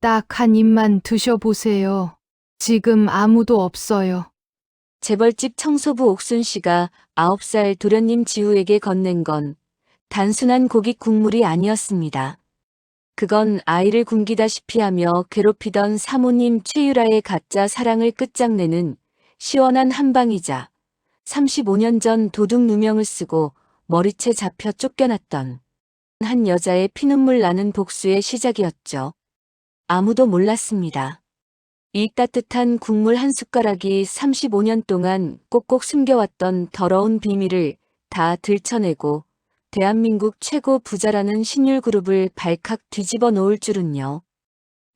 딱 한 입만 드셔보세요. 지금 아무도 없어요. 재벌집 청소부 옥순 씨가 9살 도련님 지우에게 건넨 건 단순한 고깃 국물이 아니었습니다. 그건 아이를 굶기다시피 하며 괴롭히던 사모님 최유라의 가짜 사랑을 끝장내는 시원한 한방이자 35년 전 도둑 누명을 쓰고 머리채 잡혀 쫓겨났던 한 여자의 피눈물 나는 복수의 시작이었죠. 아무도 몰랐습니다. 이 따뜻한 국물 한 숟가락이 35년 동안 꼭꼭 숨겨왔던 더러운 비밀을 다 들춰내고 대한민국 최고 부자라는 신율그룹을 발칵 뒤집어 놓을 줄은요.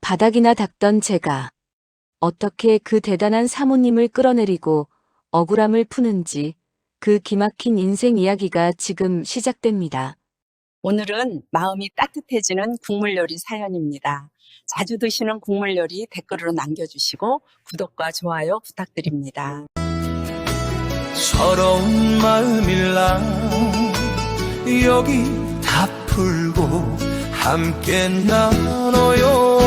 바닥이나 닦던 제가 어떻게 그 대단한 사모님을 끌어내리고 억울함을 푸는지 그 기막힌 인생 이야기가 지금 시작됩니다. 오늘은 마음이 따뜻해지는 국물 요리 사연입니다. 자주 드시는 국물 요리 댓글로 남겨주시고 구독과 좋아요 부탁드립니다. 서러운 마음일라 여기 다 풀고 함께 나눠요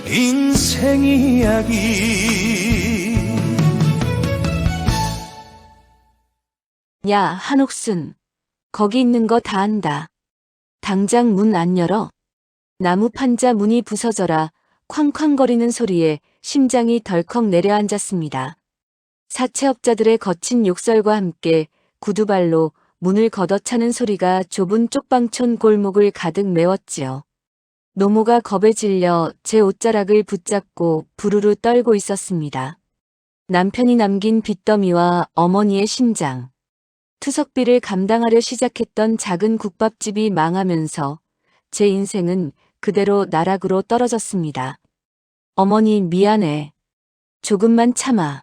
인생 이야기. 야, 한옥순. 거기 있는 거 다 안다. 당장 문 안 열어. 나무 판자 문이 부서져라 쾅쾅거리는 소리에 심장이 덜컥 내려앉았습니다. 사채업자들의 거친 욕설과 함께 구두발로 문을 걷어차는 소리가 좁은 쪽방촌 골목을 가득 메웠지요. 노모가 겁에 질려 제 옷자락을 붙잡고 부르르 떨고 있었습니다. 남편이 남긴 빚더미와 어머니의 심장. 투석비를 감당하려 시작했던 작은 국밥집이 망하면서 제 인생은 그대로 나락으로 떨어졌습니다. 어머니 미안해. 조금만 참아.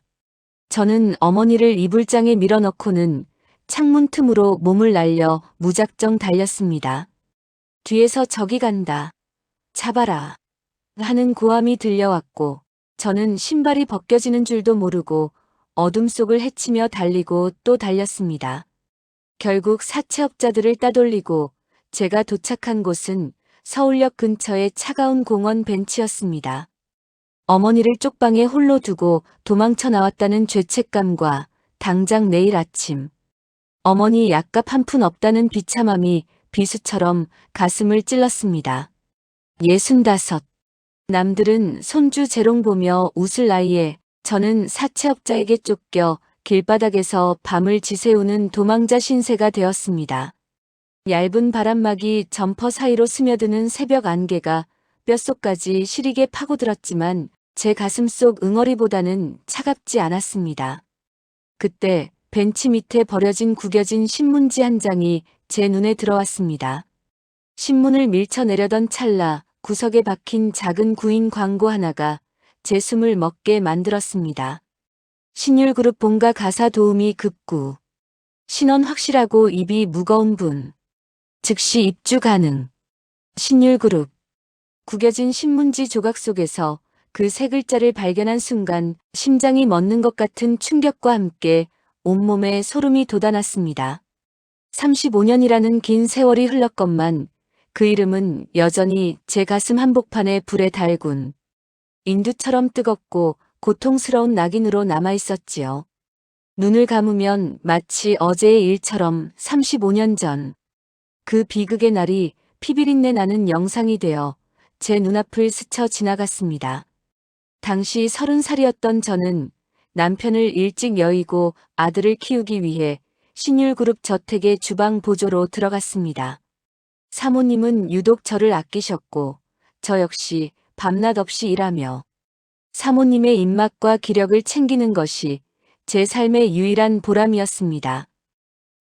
저는 어머니를 이불장에 밀어넣고는 창문 틈으로 몸을 날려 무작정 달렸습니다. 뒤에서 저기 간다. 잡아라. 하는 고함이 들려왔고 저는 신발이 벗겨지는 줄도 모르고 어둠 속을 헤치며 달리고 또 달렸습니다. 결국 사채업자들을 따돌리고 제가 도착한 곳은 서울역 근처의 차가운 공원 벤치였습니다. 어머니를 쪽방에 홀로 두고 도망쳐 나왔다는 죄책감과 당장 내일 아침 어머니 약값 한 푼 없다는 비참함이 비수처럼 가슴을 찔렀습니다. 65. 남들은 손주 재롱 보며 웃을 나이에 저는 사채업자에게 쫓겨 길바닥에서 밤을 지새우는 도망자 신세가 되었습니다. 얇은 바람막이 점퍼 사이로 스며드는 새벽 안개가 뼛속까지 시리게 파고들었지만 제 가슴 속 응어리보다는 차갑지 않았습니다. 그때 벤치 밑에 버려진 구겨진 신문지 한 장이 제 눈에 들어왔습니다. 신문을 밀쳐내려던 찰나 구석에 박힌 작은 구인 광고 하나가 제 숨을 멎게 만들었습니다. 신율그룹 본가 가사 도우미 급구. 신원 확실하고 입이 무거운 분. 즉시 입주 가능. 신율그룹. 구겨진 신문지 조각 속에서 그 세 글자를 발견한 순간 심장이 멎는 것 같은 충격과 함께 온몸에 소름이 돋아났습니다. 35년이라는 긴 세월이 흘렀건만 그 이름은 여전히 제 가슴 한복판에 불에 달군 인두처럼 뜨겁고 고통스러운 낙인으로 남아있었지요. 눈을 감으면 마치 어제의 일처럼 35년 전 그 비극의 날이 피비린내 나는 영상이 되어 제 눈앞을 스쳐 지나갔습니다. 당시 30살이었던 저는 남편을 일찍 여의고 아들을 키우기 위해 신율그룹 저택의 주방 보조로 들어갔습니다. 사모님은 유독 저를 아끼셨고 저 역시 밤낮 없이 일하며 사모님의 입맛과 기력을 챙기는 것이 제 삶의 유일한 보람이었습니다.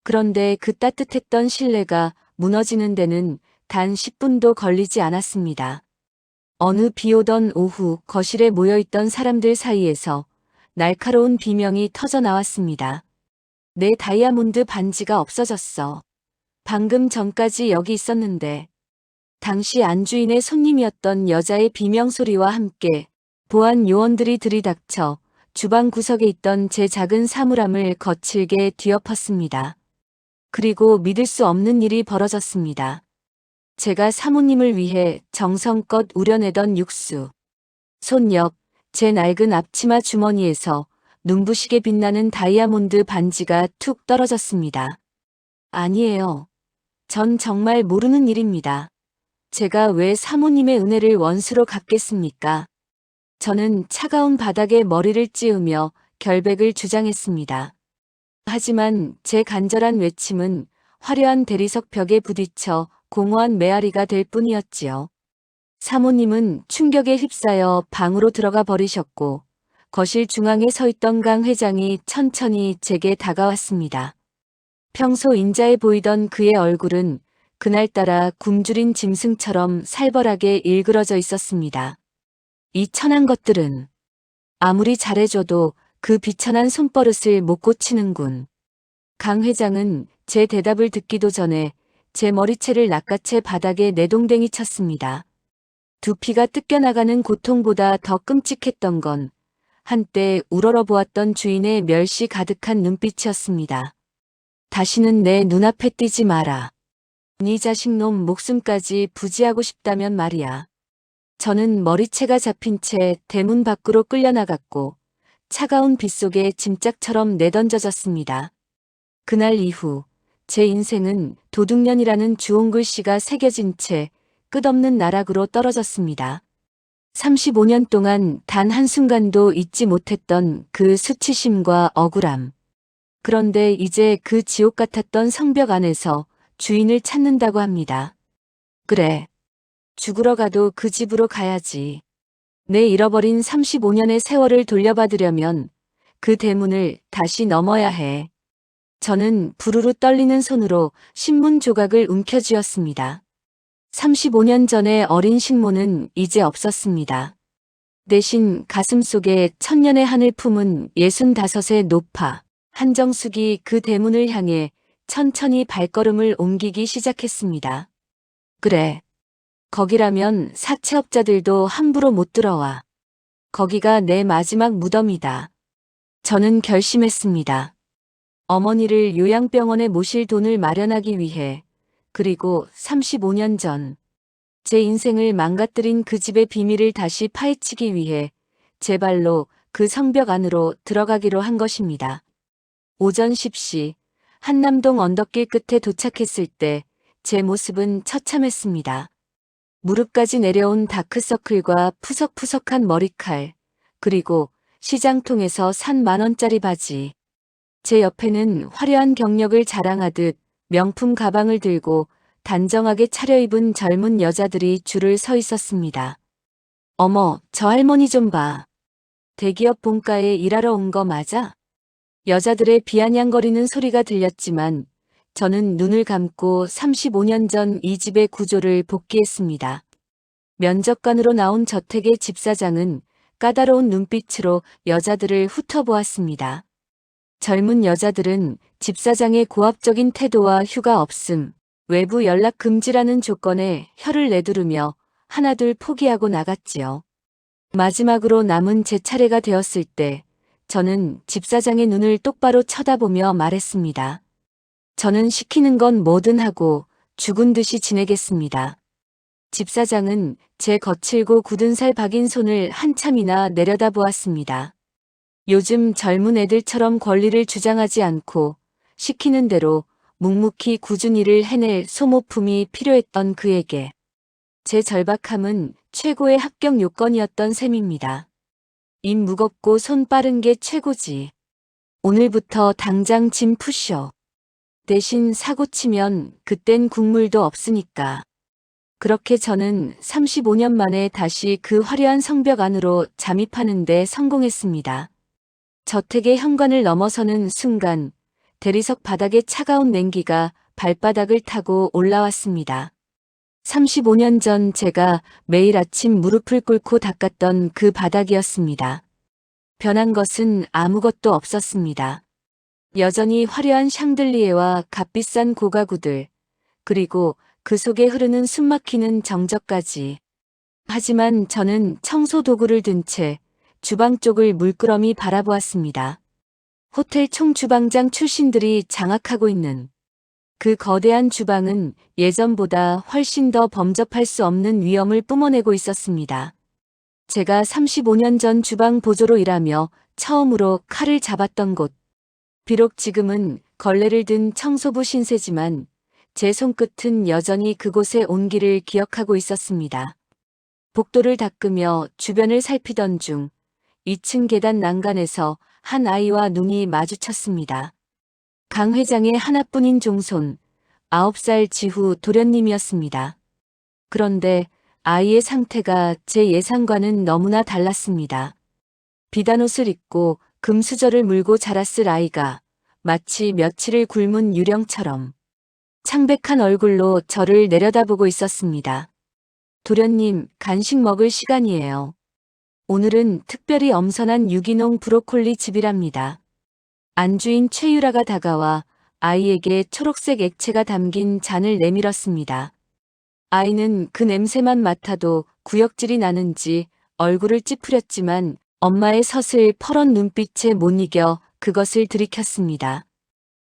그런데 그 따뜻했던 신뢰가 무너지는 데는 단 10분도 걸리지 않았습니다. 어느 비 오던 오후 거실에 모여있던 사람들 사이에서 날카로운 비명이 터져 나왔습니다. 내 다이아몬드 반지가 없어졌어. 방금 전까지 여기 있었는데. 당시 안주인의 손님이었던 여자의 비명소리와 함께 보안 요원들이 들이닥쳐 주방 구석에 있던 제 작은 사물함을 거칠게 뒤엎었습니다. 그리고 믿을 수 없는 일이 벌어졌습니다. 제가 사모님을 위해 정성껏 우려내던 육수, 손 옆, 제 낡은 앞치마 주머니에서 눈부시게 빛나는 다이아몬드 반지가 툭 떨어졌습니다. 아니에요. 전 정말 모르는 일입니다. 제가 왜 사모님의 은혜를 원수로 갚겠습니까? 저는 차가운 바닥에 머리를 찌우며 결백을 주장했습니다. 하지만 제 간절한 외침은 화려한 대리석 벽에 부딪혀 공허한 메아리가 될 뿐이었지요. 사모님은 충격에 휩싸여 방으로 들어가 버리셨고 거실 중앙에 서 있던 강 회장이 천천히 제게 다가왔습니다. 평소 인자해 보이던 그의 얼굴은 그날따라 굶주린 짐승처럼 살벌하게 일그러져 있었습니다. 이 천한 것들은 아무리 잘해줘도 그 비천한 손버릇을 못 고치는군. 강 회장은 제 대답을 듣기도 전에 제 머리채를 낚아채 바닥에 내동댕이 쳤습니다. 두피가 뜯겨나가는 고통보다 더 끔찍했던 건 한때 우러러보았던 주인의 멸시 가득한 눈빛이었습니다. 다시는 내 눈앞에 띄지 마라. 네 자식놈 목숨까지 부지하고 싶다면 말이야. 저는 머리채가 잡힌 채 대문 밖으로 끌려나갔고 차가운 빗속에 짐짝처럼 내던져졌습니다. 그날 이후 제 인생은 도둑년이라는 주홍글씨가 새겨진 채 끝없는 나락으로 떨어졌습니다. 35년 동안 단 한순간도 잊지 못했던 그 수치심과 억울함. 그런데 이제 그 지옥 같았던 성벽 안에서 주인을 찾는다고 합니다. 그래. 죽으러 가도 그 집으로 가야지. 내 잃어버린 35년의 세월을 돌려받으려면 그 대문을 다시 넘어야 해. 저는 부르르 떨리는 손으로 신문 조각을 움켜쥐었습니다. 35년 전의 어린 식모는 이제 없었습니다. 대신 가슴속에 천년의 한을 품은 65의 노파, 한정숙이 그 대문을 향해 천천히 발걸음을 옮기기 시작했습니다. 그래. 거기라면 사채업자들도 함부로 못 들어와. 거기가 내 마지막 무덤이다. 저는 결심했습니다. 어머니를 요양병원에 모실 돈을 마련하기 위해, 그리고 35년 전, 제 인생을 망가뜨린 그 집의 비밀을 다시 파헤치기 위해 제 발로 그 성벽 안으로 들어가기로 한 것입니다. 오전 10시, 한남동 언덕길 끝에 도착했을 때 제 모습은 처참했습니다. 무릎까지 내려온 다크서클과 푸석푸석한 머리칼, 그리고 시장통에서 산 10,000원짜리 바지. 제 옆에는 화려한 경력을 자랑하듯 명품 가방을 들고 단정하게 차려입은 젊은 여자들이 줄을 서 있었습니다. 어머, 저 할머니 좀 봐. 대기업 본가에 일하러 온 거 맞아? 여자들의 비아냥거리는 소리가 들렸지만 저는 눈을 감고 35년 전 이 집의 구조를 복기했습니다. 면접관으로 나온 저택의 집사장은 까다로운 눈빛으로 여자들을 훑어보았습니다. 젊은 여자들은 집사장의 고압적인 태도와 휴가 없음, 외부 연락 금지라는 조건에 혀를 내두르며 하나둘 포기하고 나갔지요. 마지막으로 남은 제 차례가 되었을 때 저는 집사장의 눈을 똑바로 쳐다보며 말했습니다. 저는 시키는 건 뭐든 하고 죽은 듯이 지내겠습니다. 집사장은 제 거칠고 굳은 살 박인 손을 한참이나 내려다보았습니다. 요즘 젊은 애들처럼 권리를 주장하지 않고 시키는 대로 묵묵히 꾸준 일을 해낼 소모품이 필요했던 그에게 제 절박함은 최고의 합격 요건이었던 셈입니다. 입 무겁고 손 빠른 게 최고지. 오늘부터 당장 짐 푸셔. 대신 사고 치면 그땐 국물도 없으니까. 그렇게 저는 35년 만에 다시 그 화려한 성벽 안으로 잠입하는 데 성공했습니다. 저택의 현관을 넘어서는 순간 대리석 바닥에 차가운 냉기가 발바닥을 타고 올라왔습니다. 35년 전 제가 매일 아침 무릎을 꿇고 닦았던 그 바닥이었습니다. 변한 것은 아무것도 없었습니다. 여전히 화려한 샹들리에와 값비싼 고가구들, 그리고 그 속에 흐르는 숨막히는 정적까지. 하지만 저는 청소 도구를 든 채 주방 쪽을 물끄러미 바라보았습니다. 호텔 총주방장 출신들이 장악하고 있는 그 거대한 주방은 예전보다 훨씬 더 범접할 수 없는 위엄을 뿜어내고 있었습니다. 제가 35년 전 주방 보조로 일하며 처음으로 칼을 잡았던 곳. 비록 지금은 걸레를 든 청소부 신세지만 제 손끝은 여전히 그곳의 온기를 기억하고 있었습니다. 복도를 닦으며 주변을 살피던 중 2층 계단 난간에서 한 아이와 눈이 마주쳤습니다. 강 회장의 하나뿐인 종손, 9살 지후 도련님이었습니다. 그런데 아이의 상태가 제 예상과는 너무나 달랐습니다. 비단옷을 입고 금수저를 물고 자랐을 아이가 마치 며칠을 굶은 유령처럼 창백한 얼굴로 저를 내려다보고 있었습니다. 도련님, 간식 먹을 시간이에요. 오늘은 특별히 엄선한 유기농 브로콜리 즙이랍니다. 안주인 최유라가 다가와 아이에게 초록색 액체가 담긴 잔을 내밀었습니다. 아이는 그 냄새만 맡아도 구역질이 나는지 얼굴을 찌푸렸지만 엄마의 서슬 퍼런 눈빛에 못 이겨 그것을 들이켰습니다.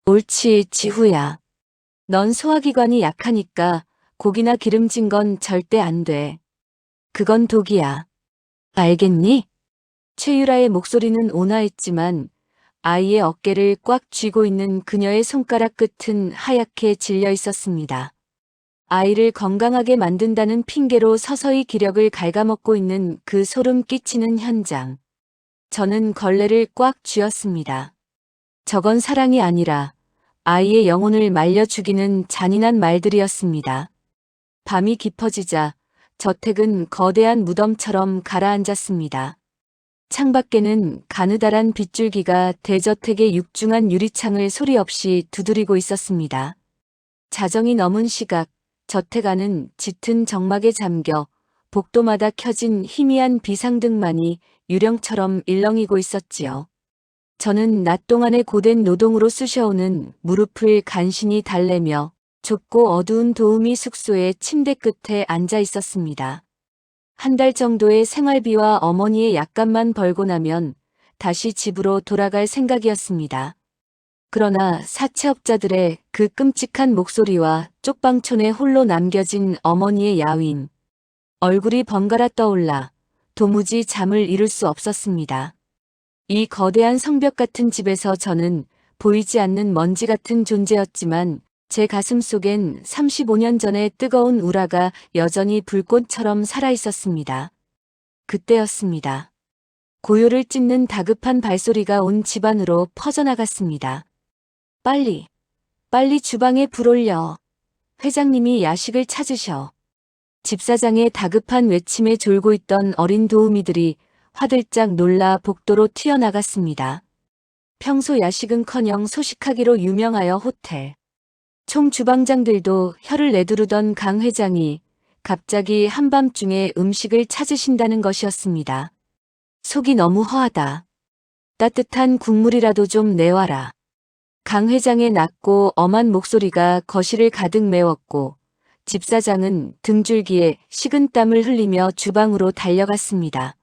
옳지, 지후야. 넌 소화기관이 약하니까 고기나 기름진 건 절대 안 돼. 그건 독이야. 알겠니? 최유라의 목소리는 온화했지만 아이의 어깨를 꽉 쥐고 있는 그녀의 손가락 끝은 하얗게 질려 있었습니다. 아이를 건강하게 만든다는 핑계로 서서히 기력을 갉아먹고 있는 그 소름 끼치는 현장. 저는 걸레를 꽉 쥐었습니다. 저건 사랑이 아니라 아이의 영혼을 말려 죽이는 잔인한 말들이었습니다. 밤이 깊어지자 저택은 거대한 무덤처럼 가라앉았습니다. 창밖에는 가느다란 빗줄기가 대저택의 육중한 유리창을 소리 없이 두드리고 있었습니다. 자정이 넘은 시각, 저택 안은 짙은 정막에 잠겨 복도마다 켜진 희미한 비상등만이 유령처럼 일렁이고 있었지요. 저는 낮 동안의 고된 노동으로 쑤셔오는 무릎을 간신히 달래며 좁고 어두운 도우미 숙소의 침대 끝에 앉아 있었습니다. 한 달 정도의 생활비와 어머니의 약값만 벌고 나면 다시 집으로 돌아갈 생각이었습니다. 그러나 사채업자들의 그 끔찍한 목소리와 쪽방촌에 홀로 남겨진 어머니의 야윈, 얼굴이 번갈아 떠올라 도무지 잠을 이룰 수 없었습니다. 이 거대한 성벽 같은 집에서 저는 보이지 않는 먼지 같은 존재였지만 제 가슴 속엔 35년 전의 뜨거운 우라가 여전히 불꽃처럼 살아있었습니다. 그때였습니다. 고요를 찢는 다급한 발소리가 온 집안으로 퍼져나갔습니다. 빨리, 빨리 주방에 불 올려. 회장님이 야식을 찾으셔. 집사장의 다급한 외침에 졸고 있던 어린 도우미들이 화들짝 놀라 복도로 튀어나갔습니다. 평소 야식은커녕 소식하기로 유명하여 호텔. 총 주방장들도 혀를 내두르던 강 회장이 갑자기 한밤중에 음식을 찾으신다는 것이었습니다. 속이 너무 허하다. 따뜻한 국물이라도 좀 내와라. 강 회장의 낮고 엄한 목소리가 거실을 가득 메웠고 집사장은 등줄기에 식은땀을 흘리며 주방으로 달려갔습니다.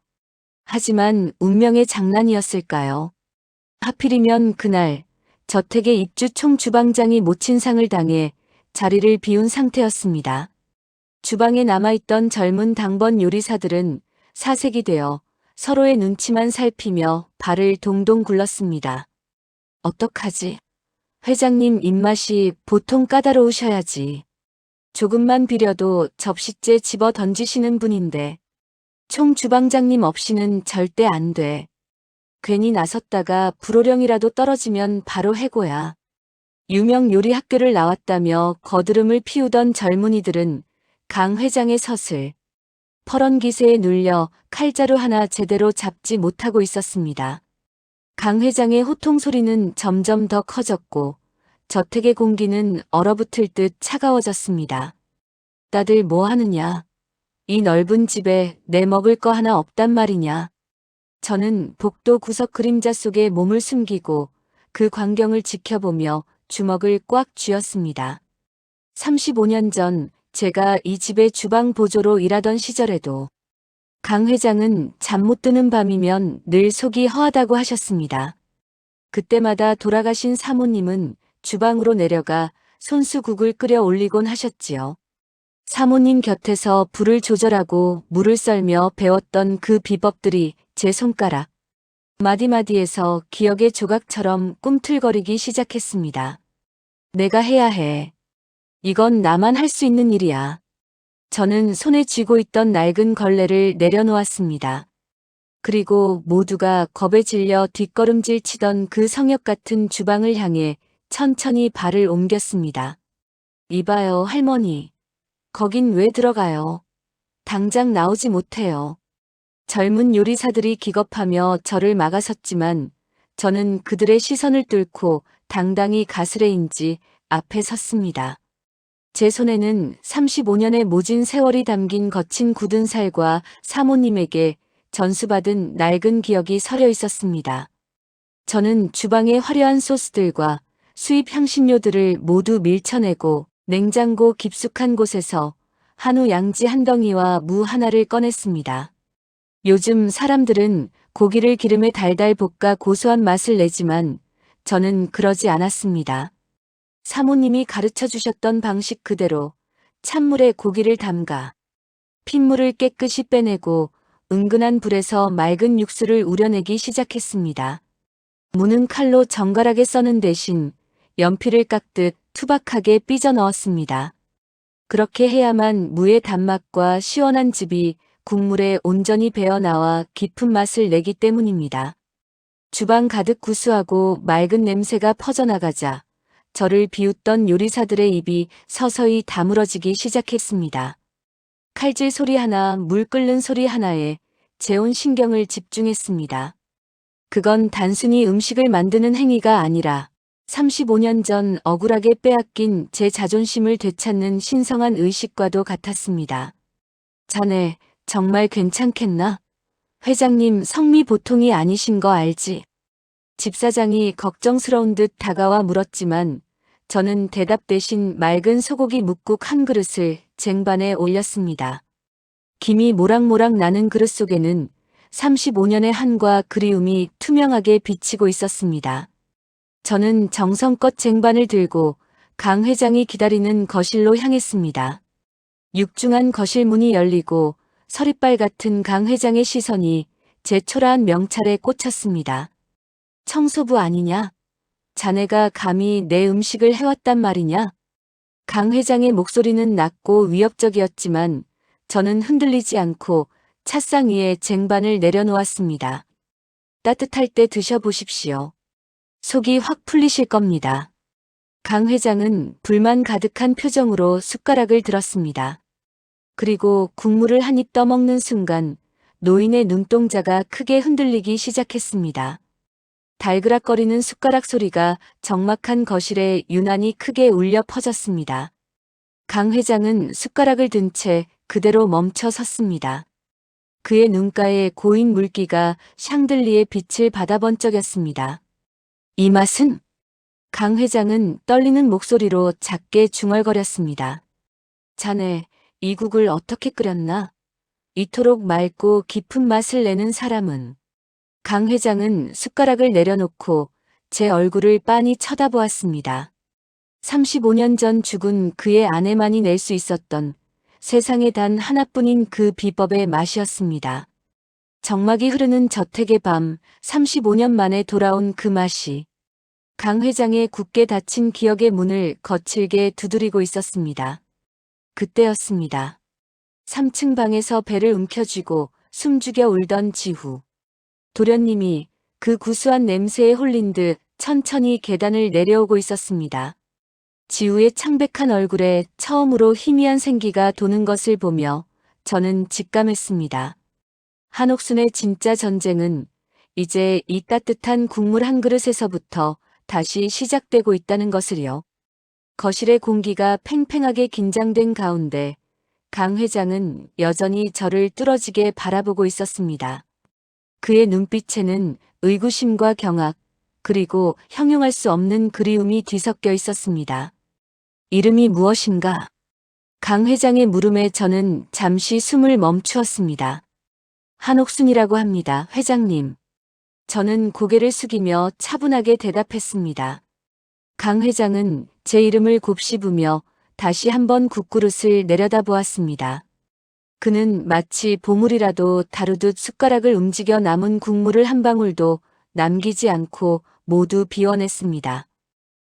하지만 운명의 장난이었을까요? 하필이면 그날 저택의 입주 총주방장이 모친상을 당해 자리를 비운 상태였습니다. 주방에 남아있던 젊은 당번 요리사들은 사색이 되어 서로의 눈치만 살피며 발을 동동 굴렀습니다. 어떡하지? 회장님 입맛이 보통 까다로우셔야지. 조금만 비려도 접시째 집어 던지시는 분인데 총주방장님 없이는 절대 안 돼. 괜히 나섰다가 불호령이라도 떨어지면 바로 해고야. 유명 요리 학교를 나왔다며 거드름을 피우던 젊은이들은 강 회장의 서슬, 퍼런 기세에 눌려 칼자루 하나 제대로 잡지 못하고 있었습니다. 강 회장의 호통 소리는 점점 더 커졌고 저택의 공기는 얼어붙을 듯 차가워졌습니다. 다들 뭐 하느냐? 이 넓은 집에 내 먹을 거 하나 없단 말이냐? 저는 복도 구석 그림자 속에 몸을 숨기고 그 광경을 지켜보며 주먹을 꽉 쥐었습니다. 35년 전 제가 이 집의 주방 보조로 일하던 시절에도 강 회장은 잠 못 드는 밤이면 늘 속이 허하다고 하셨습니다. 그때마다 돌아가신 사모님은 주방으로 내려가 손수국을 끓여 올리곤 하셨지요. 사모님 곁에서 불을 조절하고 물을 썰며 배웠던 그 비법들이 제 손가락 마디마디에서 기억의 조각처럼 꿈틀거리기 시작했습니다. 내가 해야 해. 이건 나만 할 수 있는 일이야. 저는 손에 쥐고 있던 낡은 걸레를 내려놓았습니다. 그리고 모두가 겁에 질려 뒷걸음질 치던 그 성역 같은 주방을 향해 천천히 발을 옮겼습니다. 이봐요, 할머니. 거긴 왜 들어가요? 당장 나오지 못해요. 젊은 요리사들이 기겁하며 저를 막아섰지만 저는 그들의 시선을 뚫고 당당히 가스레인지 앞에 섰습니다. 제 손에는 35년의 모진 세월이 담긴 거친 굳은 살과 사모님에게 전수받은 낡은 기억이 서려 있었습니다. 저는 주방의 화려한 소스들과 수입 향신료들을 모두 밀쳐내고 냉장고 깊숙한 곳에서 한우 양지 한 덩이와 무 하나를 꺼냈습니다. 요즘 사람들은 고기를 기름에 달달 볶아 고소한 맛을 내지만 저는 그러지 않았습니다. 사모님이 가르쳐 주셨던 방식 그대로 찬물에 고기를 담가 핏물을 깨끗이 빼내고 은근한 불에서 맑은 육수를 우려내기 시작했습니다. 무는 칼로 정갈하게 써는 대신 연필을 깎듯 투박하게 삐져 넣었습니다. 그렇게 해야만 무의 단맛과 시원한 즙이 국물에 온전히 배어나와 깊은 맛을 내기 때문입니다. 주방 가득 구수하고 맑은 냄새가 퍼져나가자 저를 비웃던 요리사들의 입이 서서히 다물어지기 시작했습니다. 칼질 소리 하나, 물 끓는 소리 하나에 제 온 신경을 집중했습니다. 그건 단순히 음식을 만드는 행위가 아니라 35년 전 억울하게 빼앗긴 제 자존심을 되찾는 신성한 의식과도 같았습니다. 자네, 정말 괜찮겠나? 회장님 성미 보통이 아니신 거 알지? 집사장이 걱정스러운 듯 다가와 물었지만 저는 대답 대신 맑은 소고기 묵국 한 그릇을 쟁반에 올렸습니다. 김이 모락모락 나는 그릇 속에는 35년의 한과 그리움이 투명하게 비치고 있었습니다. 저는 정성껏 쟁반을 들고 강 회장이 기다리는 거실로 향했습니다. 육중한 거실 문이 열리고 서리빨 같은 강 회장의 시선이 제 초라한 명찰에 꽂혔습니다. 청소부 아니냐? 자네가 감히 내 음식을 해왔단 말이냐? 강 회장의 목소리는 낮고 위협적이었지만 저는 흔들리지 않고 찻상 위에 쟁반을 내려놓았습니다. 따뜻할 때 드셔보십시오. 속이 확 풀리실 겁니다. 강 회장은 불만 가득한 표정으로 숟가락을 들었습니다. 그리고 국물을 한 입 떠먹는 순간 노인의 눈동자가 크게 흔들리기 시작했습니다. 달그락거리는 숟가락 소리가 적막한 거실에 유난히 크게 울려 퍼졌습니다. 강 회장은 숟가락을 든 채 그대로 멈춰 섰습니다. 그의 눈가에 고인 물기가 샹들리의 빛을 받아 번쩍였습니다. 이 맛은? 강 회장은 떨리는 목소리로 작게 중얼거렸습니다. 자네, 이 국을 어떻게 끓였나? 이토록 맑고 깊은 맛을 내는 사람은. 강 회장은 숟가락을 내려놓고 제 얼굴을 빤히 쳐다보았습니다. 35년 전 죽은 그의 아내만이 낼 수 있었던 세상에 단 하나뿐인 그 비법의 맛이었습니다. 정막이 흐르는 저택의 밤, 35년 만에 돌아온 그 맛이 강 회장의 굳게 닫힌 기억의 문을 거칠게 두드리고 있었습니다. 그때였습니다. 3층 방에서 배를 움켜쥐고 숨죽여 울던 지후. 도련님이 그 구수한 냄새에 홀린 듯 천천히 계단을 내려오고 있었습니다. 지우의 창백한 얼굴에 처음으로 희미한 생기가 도는 것을 보며 저는 직감했습니다. 한옥순의 진짜 전쟁은 이제 이 따뜻한 국물 한 그릇에서부터 다시 시작되고 있다는 것을요. 거실의 공기가 팽팽하게 긴장된 가운데 강 회장은 여전히 저를 뚫어지게 바라보고 있었습니다. 그의 눈빛에는 의구심과 경악, 그리고 형용할 수 없는 그리움이 뒤섞여 있었습니다. 이름이 무엇인가? 강 회장의 물음에 저는 잠시 숨을 멈추었습니다. 한옥순이라고 합니다, 회장님. 저는 고개를 숙이며 차분하게 대답했습니다. 강 회장은 제 이름을 곱씹으며 다시 한번 국그릇을 내려다보았습니다. 그는 마치 보물이라도 다루듯 숟가락을 움직여 남은 국물을 한 방울도 남기지 않고 모두 비워냈습니다.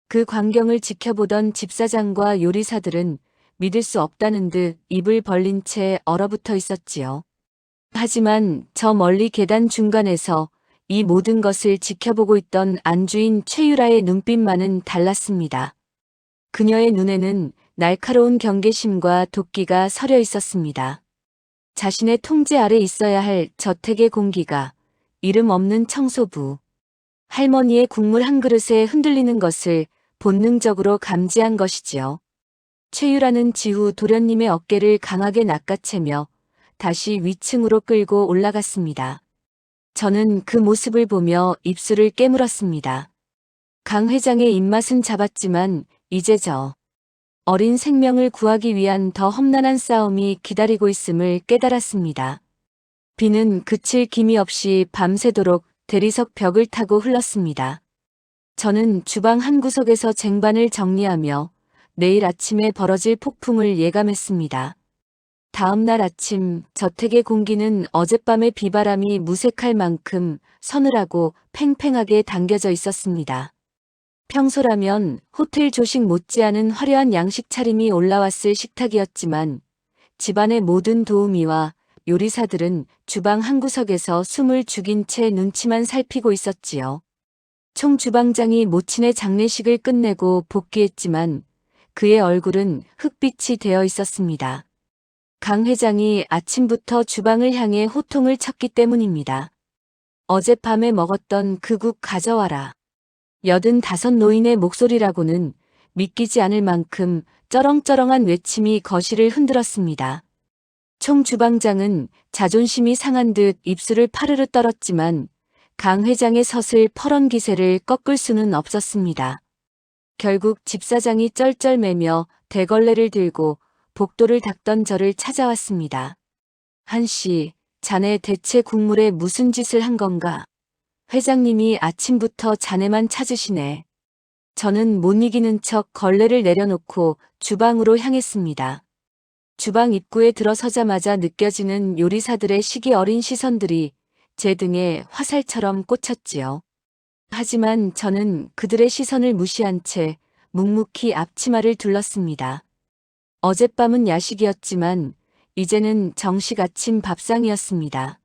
그 광경을 지켜보던 집사장과 요리사들은 믿을 수 없다는 듯 입을 벌린 채 얼어붙어 있었지요. 하지만 저 멀리 계단 중간에서 이 모든 것을 지켜보고 있던 안주인 최유라의 눈빛만은 달랐습니다. 그녀의 눈에는 날카로운 경계심과 도끼가 서려 있었습니다. 자신의 통제 아래 있어야 할 저택의 공기가 이름 없는 청소부, 할머니의 국물 한 그릇에 흔들리는 것을 본능적으로 감지한 것이지요. 최유라는 지후 도련님의 어깨를 강하게 낚아채며 다시 위층으로 끌고 올라갔습니다. 저는 그 모습을 보며 입술을 깨물었습니다. 강 회장의 입맛은 잡았지만 이제 저 어린 생명을 구하기 위한 더 험난한 싸움이 기다리고 있음을 깨달았습니다. 비는 그칠 기미 없이 밤새도록 대리석 벽을 타고 흘렀습니다. 저는 주방 한 구석에서 쟁반을 정리하며 내일 아침에 벌어질 폭풍을 예감했습니다. 다음 날 아침 저택의 공기는 어젯밤의 비바람이 무색할 만큼 서늘하고 팽팽하게 당겨져 있었습니다. 평소라면 호텔 조식 못지않은 화려한 양식 차림이 올라왔을 식탁이었지만 집안의 모든 도우미와 요리사들은 주방 한 구석에서 숨을 죽인 채 눈치만 살피고 있었지요. 총 주방장이 모친의 장례식을 끝내고 복귀했지만 그의 얼굴은 흑빛이 되어 있었습니다. 강 회장이 아침부터 주방을 향해 호통을 쳤기 때문입니다. 어젯밤에 먹었던 그 국 가져와라. 85 노인의 목소리라고는 믿기지 않을 만큼 쩌렁쩌렁한 외침이 거실을 흔들었습니다. 총 주방장은 자존심이 상한 듯 입술을 파르르 떨었지만 강 회장의 서슬 퍼런 기세를 꺾을 수는 없었습니다. 결국 집사장이 쩔쩔매며 대걸레를 들고 복도를 닦던 저를 찾아왔습니다. 한씨, 자네 대체 국물에 무슨 짓을 한 건가? 회장님이 아침부터 자네만 찾으시네. 저는 못 이기는 척 걸레를 내려놓고 주방으로 향했습니다. 주방 입구에 들어서자마자 느껴지는 요리사들의 시기 어린 시선들이 제 등에 화살처럼 꽂혔지요. 하지만 저는 그들의 시선을 무시한 채 묵묵히 앞치마를 둘렀습니다. 어젯밤은 야식이었지만 이제는 정식 아침 밥상이었습니다.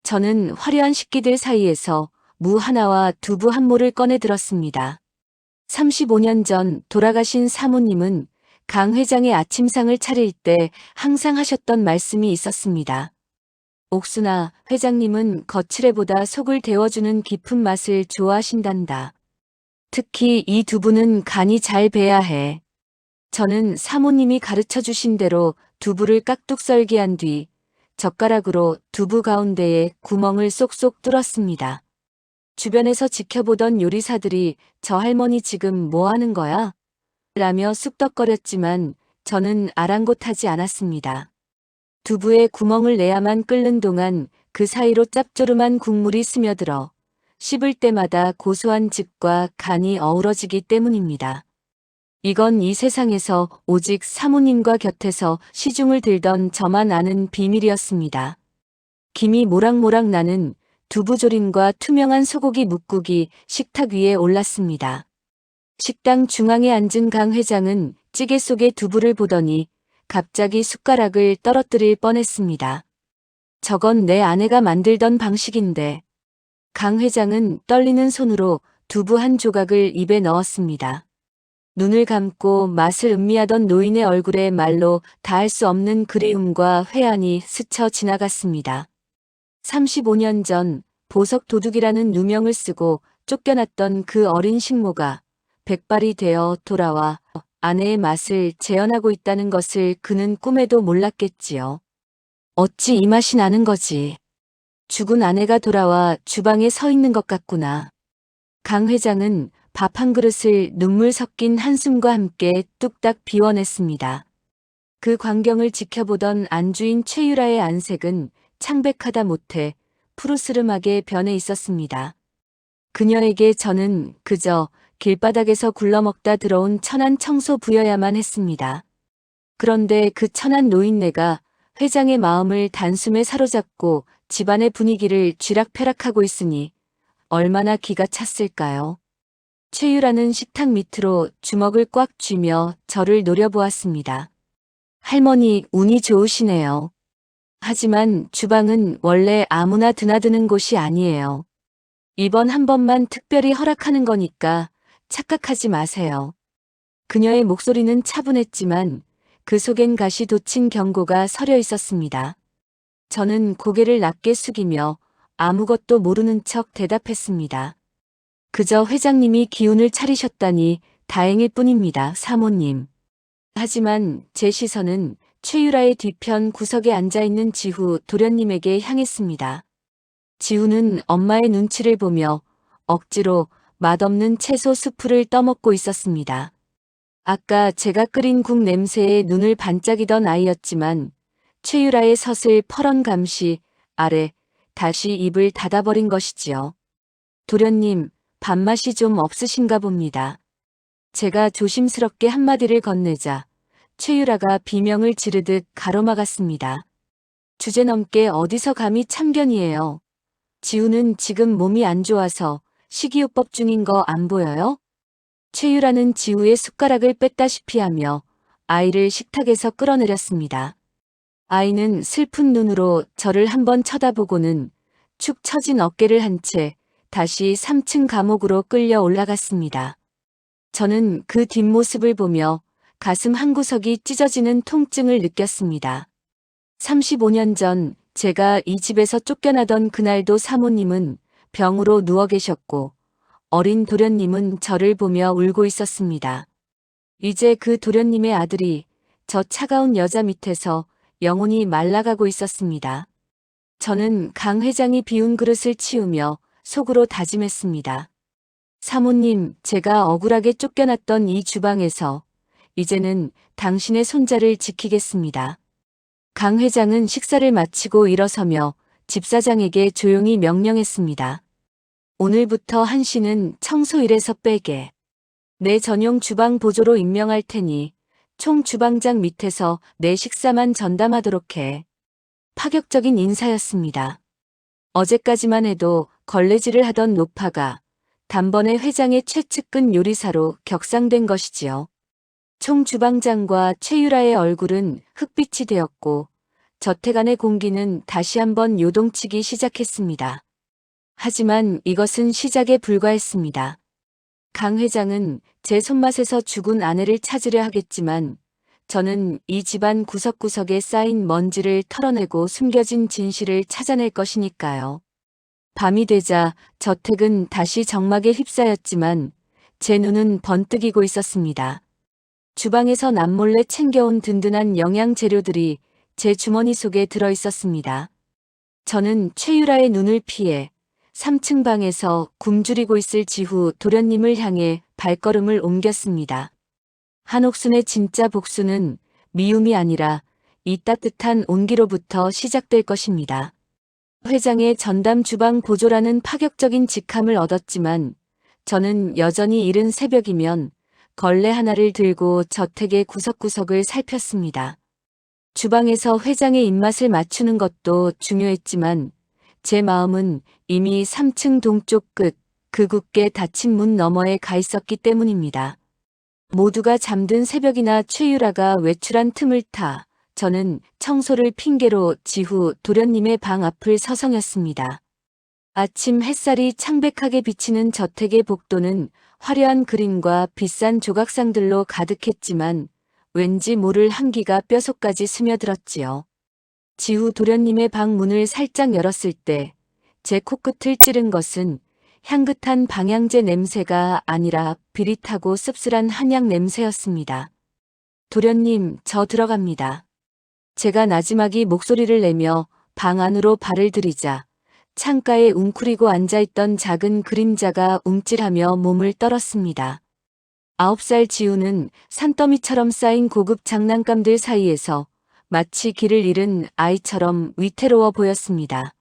저는 화려한 식기들 사이에서 무 하나와 두부 한 모를 꺼내 들었습니다. 35년 전 돌아가신 사모님은 강 회장의 아침상을 차릴 때 항상 하셨던 말씀이 있었습니다. 옥순아, 회장님은 거칠애보다 속을 데워주는 깊은 맛을 좋아하신단다. 특히 이 두부는 간이 잘 배야 해. 저는 사모님이 가르쳐 주신 대로 두부를 깍둑 썰기 한 뒤 젓가락으로 두부 가운데에 구멍을 쏙쏙 뚫었습니다. 주변에서 지켜보던 요리사들이 저 할머니 지금 뭐 하는 거야? 라며 쑥덕거렸지만 저는 아랑곳하지 않았습니다. 두부에 구멍을 내야만 끓는 동안 그 사이로 짭조름한 국물이 스며들어 씹을 때마다 고소한 즙과 간이 어우러지기 때문입니다. 이건 이 세상에서 오직 사모님과 곁에서 시중을 들던 저만 아는 비밀이었습니다. 김이 모락모락 나는 두부조림과 투명한 소고기 뭇국이 식탁 위에 올랐습니다. 식당 중앙에 앉은 강 회장은 찌개 속의 두부를 보더니 갑자기 숟가락을 떨어뜨릴 뻔했습니다. 저건 내 아내가 만들던 방식인데. 강 회장은 떨리는 손으로 두부 한 조각을 입에 넣었습니다. 눈을 감고 맛을 음미하던 노인의 얼굴에 말로 다할 수 없는 그리움과 회한이 스쳐 지나갔습니다. 35년 전 보석 도둑이라는 누명을 쓰고 쫓겨났던 그 어린 식모가 백발이 되어 돌아와 아내의 맛을 재현하고 있다는 것을 그는 꿈에도 몰랐겠지요. 어찌 이 맛이 나는 거지. 죽은 아내가 돌아와 주방에 서 있는 것 같구나. 강 회장은 밥 한 그릇을 눈물 섞인 한숨과 함께 뚝딱 비워냈습니다. 그 광경을 지켜보던 안주인 최유라의 안색은 창백하다 못해 푸르스름하게 변해 있었습니다. 그녀에게 저는 그저 길바닥에서 굴러먹다 들어온 천한 청소부여야만 했습니다. 그런데 그 천한 노인네가 회장의 마음을 단숨에 사로잡고 집안의 분위기를 쥐락펴락하고 있으니 얼마나 기가 찼을까요? 최유라는 식탁 밑으로 주먹을 꽉 쥐며 저를 노려보았습니다. 할머니, 운이 좋으시네요. 하지만 주방은 원래 아무나 드나드는 곳이 아니에요. 이번 한 번만 특별히 허락하는 거니까 착각하지 마세요. 그녀의 목소리는 차분했지만 그 속엔 가시 돋친 경고가 서려 있었습니다. 저는 고개를 낮게 숙이며 아무것도 모르는 척 대답했습니다. 그저 회장님이 기운을 차리셨다니 다행일 뿐입니다, 사모님. 하지만 제 시선은 최유라의 뒤편 구석에 앉아있는 지후 도련님에게 향했습니다. 지후는 엄마의 눈치를 보며 억지로 맛없는 채소 수프를 떠먹고 있었습니다. 아까 제가 끓인 국 냄새에 눈을 반짝이던 아이였지만 최유라의 서슬 퍼런 감시 아래 다시 입을 닫아버린 것이지요. 도련님, 밥맛이 좀 없으신가 봅니다. 제가 조심스럽게 한마디를 건네자 최유라가 비명을 지르듯 가로막았습니다. 주제넘게 어디서 감히 참견이에요. 지우는 지금 몸이 안 좋아서 식이요법 중인 거 안 보여요? 최유라는 지우의 숟가락을 뺐다시피 하며 아이를 식탁에서 끌어내렸습니다. 아이는 슬픈 눈으로 저를 한번 쳐다보고는 축 처진 어깨를 한 채 다시 3층 감옥으로 끌려 올라갔습니다. 저는 그 뒷모습을 보며 가슴 한구석이 찢어지는 통증을 느꼈습니다. 35년 전 제가 이 집에서 쫓겨나던 그날도 사모님은 병으로 누워 계셨고 어린 도련님은 저를 보며 울고 있었습니다. 이제 그 도련님의 아들이 저 차가운 여자 밑에서 영혼이 말라가고 있었습니다. 저는 강 회장이 비운 그릇을 치우며 속으로 다짐했습니다. 사모님, 제가 억울하게 쫓겨났던 이 주방에서 이제는 당신의 손자를 지키겠습니다. 강 회장은 식사를 마치고 일어서며 집사장에게 조용히 명령했습니다. 오늘부터 한씨는 청소일에서 빼게. 내 전용 주방 보조로 임명할 테니 총 주방장 밑에서 내 식사만 전담하도록 해. 파격적인 인사였습니다. 어제까지만 해도 걸레질을 하던 노파가 단번에 회장의 최측근 요리사로 격상된 것이지요. 총 주방장과 최유라의 얼굴은 흑빛이 되었고 저택 안의 공기는 다시 한번 요동치기 시작했습니다. 하지만 이것은 시작에 불과했습니다. 강 회장은 제 손맛에서 죽은 아내를 찾으려 하겠지만 저는 이 집안 구석구석에 쌓인 먼지를 털어내고 숨겨진 진실을 찾아낼 것이니까요. 밤이 되자 저택은 다시 정막에 휩싸였지만 제 눈은 번뜩이고 있었습니다. 주방에서 남몰래 챙겨온 든든한 영양 재료들이 제 주머니 속에 들어 있었습니다. 저는 최유라의 눈을 피해 3층 방에서 굶주리고 있을 지후 도련님을 향해 발걸음을 옮겼습니다. 한옥순의 진짜 복수는 미움이 아니라 이 따뜻한 온기로부터 시작될 것입니다. 회장의 전담 주방 보조라는 파격적인 직함을 얻었지만 저는 여전히 이른 새벽이면 걸레 하나를 들고 저택의 구석구석을 살폈습니다. 주방에서 회장의 입맛을 맞추는 것도 중요했지만 제 마음은 이미 3층 동쪽 끝 그 굳게 닫힌 문 너머에 가 있었기 때문입니다. 모두가 잠든 새벽이나 최유라가 외출한 틈을 타 저는 청소를 핑계로 지후 도련님의 방 앞을 서성였습니다. 아침 햇살이 창백하게 비치는 저택의 복도는 화려한 그림과 비싼 조각상들로 가득했지만 왠지 모를 한기가 뼛속까지 스며들었지요. 지후 도련님의 방 문을 살짝 열었을 때 제 코끝을 찌른 것은 향긋한 방향제 냄새가 아니라 비릿하고 씁쓸한 한약 냄새였습니다. 도련님, 저 들어갑니다. 제가 나지막이 목소리를 내며 방 안으로 발을 들이자 창가에 웅크리고 앉아있던 작은 그림자가 움찔하며 몸을 떨었습니다. 9살 지우는 산더미처럼 쌓인 고급 장난감들 사이에서 마치 길을 잃은 아이처럼 위태로워 보였습니다.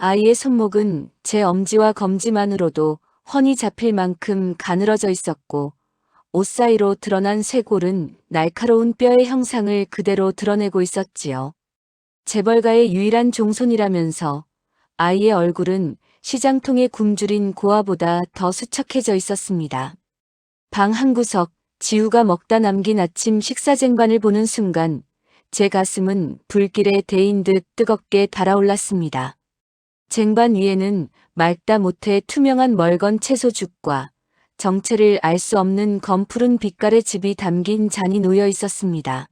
아이의 손목은 제 엄지와 검지만으로도 훤히 잡힐 만큼 가늘어져 있었고 옷 사이로 드러난 쇄골은 날카로운 뼈의 형상을 그대로 드러내고 있었지요. 재벌가의 유일한 종손이라면서 아이의 얼굴은 시장통에 굶주린 고아보다 더 수척해져 있었습니다. 방 한구석, 지우가 먹다 남긴 아침 식사 쟁반을 보는 순간 제 가슴은 불길에 데인 듯 뜨겁게 달아올랐습니다. 쟁반 위에는 맑다 못해 투명한 멀건 채소죽과 정체를 알 수 없는 검푸른 빛깔의 즙이 담긴 잔이 놓여 있었습니다.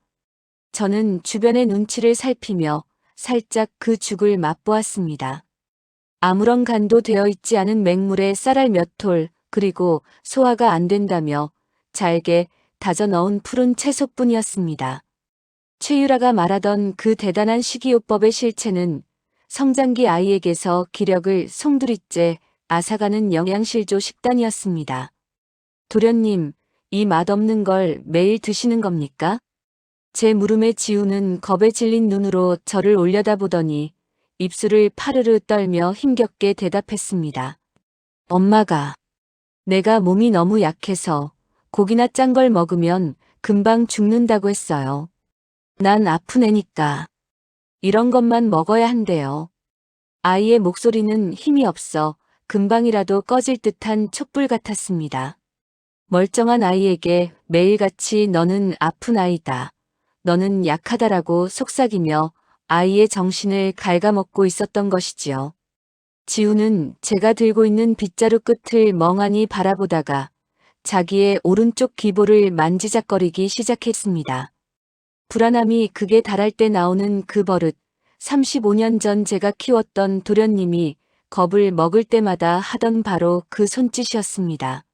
저는 주변의 눈치를 살피며 살짝 그 죽을 맛보았습니다. 아무런 간도 되어 있지 않은 맹물에 쌀알 몇 톨, 그리고 소화가 안 된다며 잘게 다져 넣은 푸른 채소뿐이었습니다. 최유라가 말하던 그 대단한 식이요법의 실체는 성장기 아이에게서 기력을 송두리째 앗아가는 영양실조 식단이었습니다. 도련님, 이 맛없는 걸 매일 드시는 겁니까? 제 물음에 지우는 겁에 질린 눈으로 저를 올려다보더니 입술을 파르르 떨며 힘겹게 대답했습니다. 엄마가, 내가 몸이 너무 약해서 고기나 짠 걸 먹으면 금방 죽는다고 했어요. 난 아픈 애니까 이런 것만 먹어야 한대요. 아이의 목소리는 힘이 없어 금방이라도 꺼질 듯한 촛불 같았습니다. 멀쩡한 아이에게 매일같이 너는 아픈 아이다, 너는 약하다라고 속삭이며 아이의 정신을 갉아먹고 있었던 것이지요. 지우는 제가 들고 있는 빗자루 끝을 멍하니 바라보다가 자기의 오른쪽 기보를 만지작거리기 시작했습니다. 불안함이 극에 달할 때 나오는 그 버릇, 35년 전 제가 키웠던 도련님이 겁을 먹을 때마다 하던 바로 그 손짓이었습니다.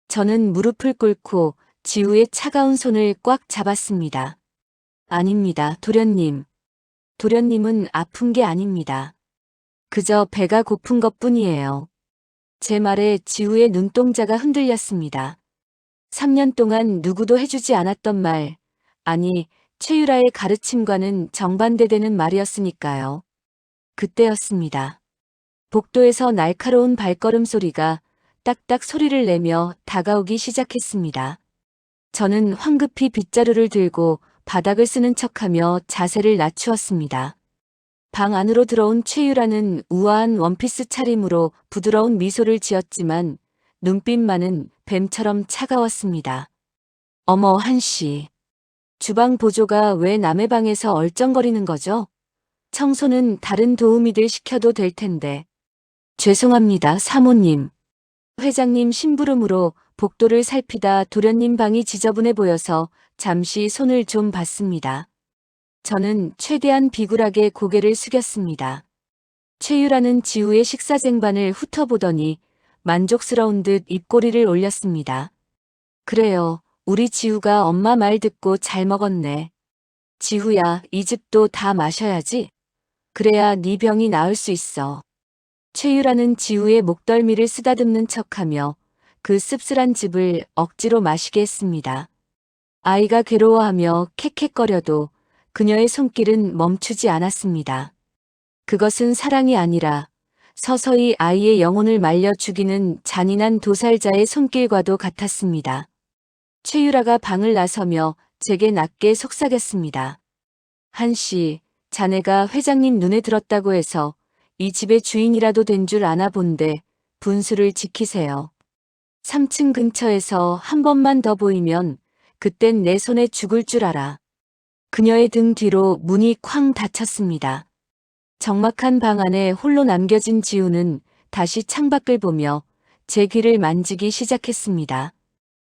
저는 무릎을 꿇고 지우의 차가운 손을 꽉 잡았습니다. 아닙니다, 도련님. 도련님은 아픈 게 아닙니다. 그저 배가 고픈 것뿐이에요. 제 말에 지우의 눈동자가 흔들렸습니다. 3년 동안 누구도 해주지 않았던 말, 아니 최유라의 가르침과는 정반대되는 말이었으니까요. 그때였습니다. 복도에서 날카로운 발걸음 소리가 딱딱 소리를 내며 다가오기 시작했습니다. 저는 황급히 빗자루를 들고 바닥을 쓰는 척하며 자세를 낮추었습니다. 방 안으로 들어온 최유라는 우아한 원피스 차림으로 부드러운 미소를 지었지만 눈빛만은 뱀처럼 차가웠습니다. 어머, 한씨. 주방 보조가 왜 남의 방에서 얼쩡거리는 거죠? 청소는 다른 도우미들 시켜도 될 텐데. 죄송합니다, 사모님. 회장님 심부름으로 복도를 살피다 도련님 방이 지저분해 보여서 잠시 손을 좀 봤습니다. 저는 최대한 비굴하게 고개를 숙였습니다. 최유라는 지우의 식사 쟁반을 훑어보더니 만족스러운 듯 입꼬리를 올렸습니다. 그래요, 우리 지우가 엄마 말 듣고 잘 먹었네. 지우야, 이 즙도 다 마셔야지. 그래야 네 병이 나을 수 있어. 최유라는 지우의 목덜미를 쓰다듬는 척하며 그 씁쓸한 즙을 억지로 마시게 했습니다. 아이가 괴로워하며 캑캑거려도 그녀의 손길은 멈추지 않았습니다. 그것은 사랑이 아니라 서서히 아이의 영혼을 말려 죽이는 잔인한 도살자의 손길과도 같았습니다. 최유라가 방을 나서며 제게 낮게 속삭였습니다. 한씨, 자네가 회장님 눈에 들었다고 해서 이 집의 주인이라도 된 줄 아나 본데 분수를 지키세요. 3층 근처에서 한 번만 더 보이면 그땐 내 손에 죽을 줄 알아. 그녀의 등 뒤로 문이 쾅 닫혔습니다. 적막한 방 안에 홀로 남겨진 지우는 다시 창밖을 보며 제 귀를 만지기 시작했습니다.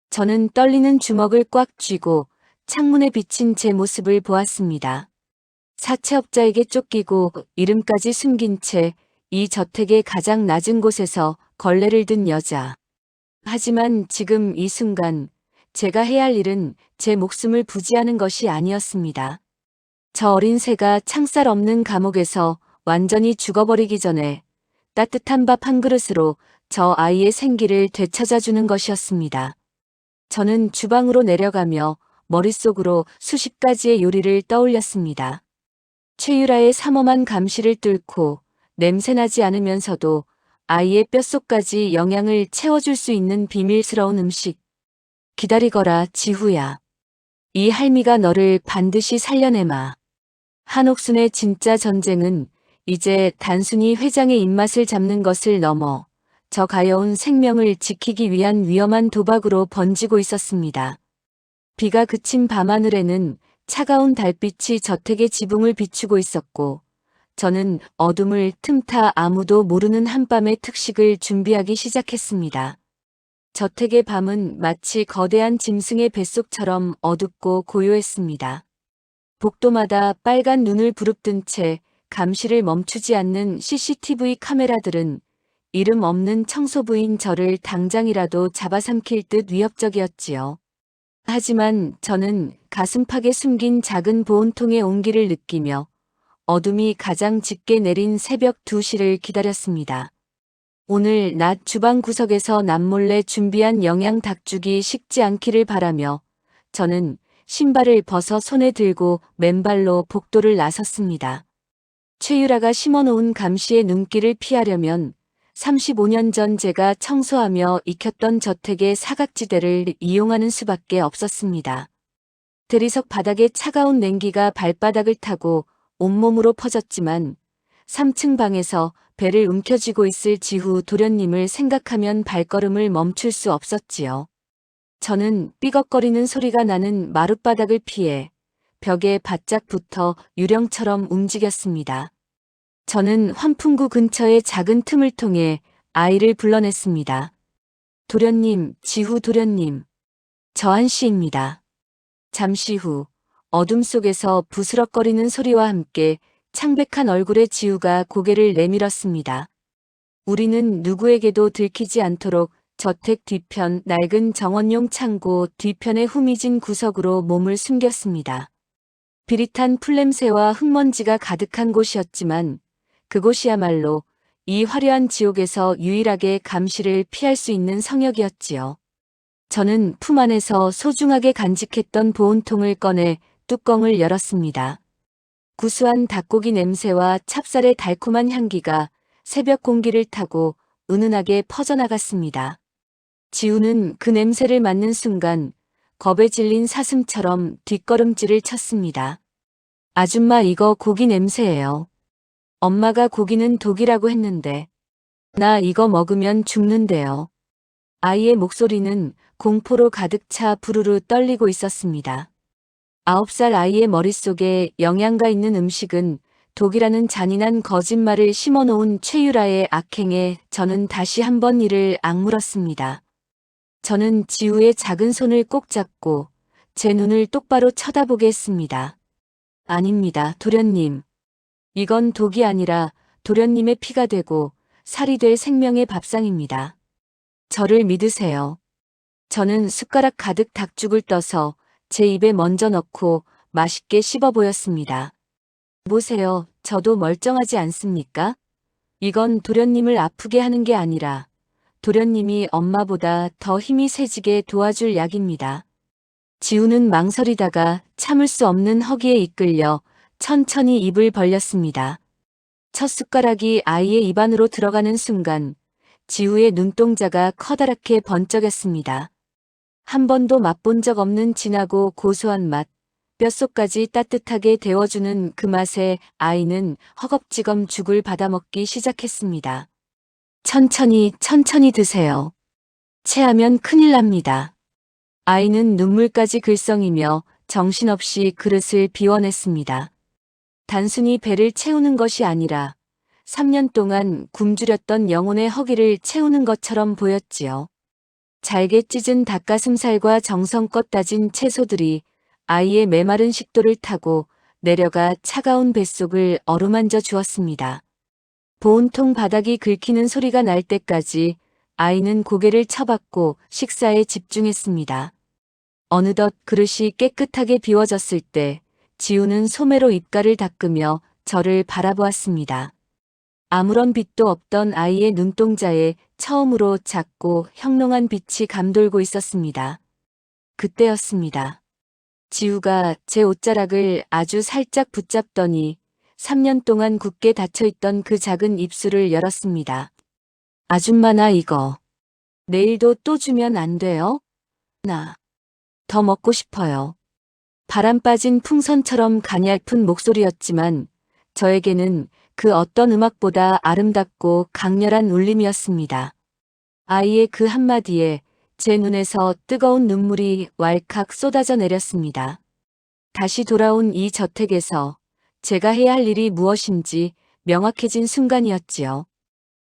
저는 떨리는 주먹을 꽉 쥐고 창문에 비친 제 모습을 보았습니다. 사채업자에게 쫓기고 이름까지 숨긴 채 이 저택의 가장 낮은 곳에서 걸레를 든 여자. 하지만 지금 이 순간 제가 해야 할 일은 제 목숨을 부지하는 것이 아니었습니다. 저 어린 새가 창살 없는 감옥에서 완전히 죽어버리기 전에 따뜻한 밥 한 그릇으로 저 아이의 생기를 되찾아주는 것이었습니다. 저는 주방으로 내려가며 머릿속으로 수십 가지의 요리를 떠올렸습니다. 최유라의 삼엄한 감시를 뚫고 냄새나지 않으면서도 아이의 뼛속까지 영양을 채워줄 수 있는 비밀스러운 음식. 기다리거라, 지후야. 이 할미가 너를 반드시 살려내마. 한옥순의 진짜 전쟁은 이제 단순히 회장의 입맛을 잡는 것을 넘어 저 가여운 생명을 지키기 위한 위험한 도박으로 번지고 있었습니다. 비가 그친 밤하늘에는 차가운 달빛이 저택의 지붕을 비추고 있었고, 저는 어둠을 틈타 아무도 모르는 한밤의 특식을 준비하기 시작했습니다. 저택의 밤은 마치 거대한 짐승의 뱃속처럼 어둡고 고요했습니다. 복도마다 빨간 눈을 부릅뜬 채 감시를 멈추지 않는 CCTV 카메라들은 이름 없는 청소부인 저를 당장이라도 잡아삼킬 듯 위협적이었지요. 하지만 저는 가슴팍에 숨긴 작은 보온통의 온기를 느끼며 어둠이 가장 짙게 내린 새벽 2시를 기다렸습니다. 오늘 낮 주방 구석에서 남몰래 준비한 영양 닭죽이 식지 않기를 바라며 저는 신발을 벗어 손에 들고 맨발로 복도를 나섰습니다. 최유라가 심어놓은 감시의 눈길을 피하려면 35년 전 제가 청소하며 익혔던 저택의 사각지대를 이용하는 수밖에 없었습니다. 대리석 바닥에 차가운 냉기가 발바닥을 타고 온몸으로 퍼졌지만 3층 방에서 배를 움켜쥐고 있을 지후 도련님을 생각하면 발걸음을 멈출 수 없었지요. 저는 삐걱거리는 소리가 나는 마룻바닥을 피해 벽에 바짝 붙어 유령처럼 움직였습니다. 저는 환풍구 근처의 작은 틈을 통해 아이를 불러냈습니다. 도련님, 지후 도련님. 저한 씨입니다. 잠시 후 어둠 속에서 부스럭거리는 소리와 함께 창백한 얼굴의 지우가 고개를 내밀었습니다. 우리는 누구에게도 들키지 않도록 저택 뒤편 낡은 정원용 창고 뒤편의 후미진 구석으로 몸을 숨겼습니다. 비릿한 풀냄새와 흙먼지가 가득한 곳이었지만 그곳이야말로 이 화려한 지옥에서 유일하게 감시를 피할 수 있는 성역이었지요. 저는 품 안에서 소중하게 간직했던 보온통을 꺼내 뚜껑을 열었습니다. 구수한 닭고기 냄새와 찹쌀의 달콤한 향기가 새벽 공기를 타고 은은하게 퍼져나갔습니다. 지우는 그 냄새를 맡는 순간 겁에 질린 사슴처럼 뒷걸음질을 쳤습니다. 아줌마, 이거 고기 냄새예요. 엄마가 고기는 독이라고 했는데 나 이거 먹으면 죽는데요. 아이의 목소리는 공포로 가득 차 부르르 떨리고 있었습니다. 9살 아이의 머릿속에 영양가 있는 음식은 독이라는 잔인한 거짓말을 심어놓은 최유라의 악행에 저는 다시 한번 이를 악물었습니다. 저는 지우의 작은 손을 꼭 잡고 제 눈을 똑바로 쳐다보게 했습니다. 아닙니다, 도련님. 이건 독이 아니라 도련님의 피가 되고 살이 될 생명의 밥상입니다. 저를 믿으세요. 저는 숟가락 가득 닭죽을 떠서 제 입에 먼저 넣고 맛있게 씹어 보였습니다. 보세요, 저도 멀쩡하지 않습니까? 이건 도련님을 아프게 하는 게 아니라 도련님이 엄마보다 더 힘이 세지게 도와줄 약입니다. 지우는 망설이다가 참을 수 없는 허기에 이끌려 천천히 입을 벌렸습니다. 첫 숟가락이 아이의 입 안으로 들어가는 순간 지우의 눈동자가 커다랗게 번쩍였습니다. 한 번도 맛본 적 없는 진하고 고소한 맛, 뼛속까지 따뜻하게 데워주는 그 맛에 아이는 허겁지겁 죽을 받아먹기 시작했습니다. 천천히 드세요. 체하면 큰일 납니다. 아이는 눈물까지 글썽이며 정신없이 그릇을 비워냈습니다. 단순히 배를 채우는 것이 아니라 3년 동안 굶주렸던 영혼의 허기를 채우는 것처럼 보였지요. 잘게 찢은 닭가슴살과 정성껏 다진 채소들이 아이의 메마른 식도를 타고 내려가 차가운 뱃속을 어루만져 주었습니다. 보온통 바닥이 긁히는 소리가 날 때까지 아이는 고개를 쳐박고 식사에 집중했습니다. 어느덧 그릇이 깨끗하게 비워졌을 때 지우는 소매로 입가를 닦으며 저를 바라보았습니다. 아무런 빛도 없던 아이의 눈동자에 처음으로 작고 형롱한 빛이 감돌고 있었습니다. 그때였습니다. 지우가 제 옷자락을 아주 살짝 붙잡더니 3년 동안 굳게 닫혀있던 그 작은 입술을 열었습니다. 아줌마, 나 이거 내일도 또 주면 안 돼요? 나 더 먹고 싶어요. 바람 빠진 풍선처럼 가냘픈 목소리였지만 저에게는 그 어떤 음악보다 아름답고 강렬한 울림이었습니다. 아이의 그 한마디에 제 눈에서 뜨거운 눈물이 왈칵 쏟아져 내렸습니다. 다시 돌아온 이 저택에서 제가 해야 할 일이 무엇인지 명확해진 순간이었지요.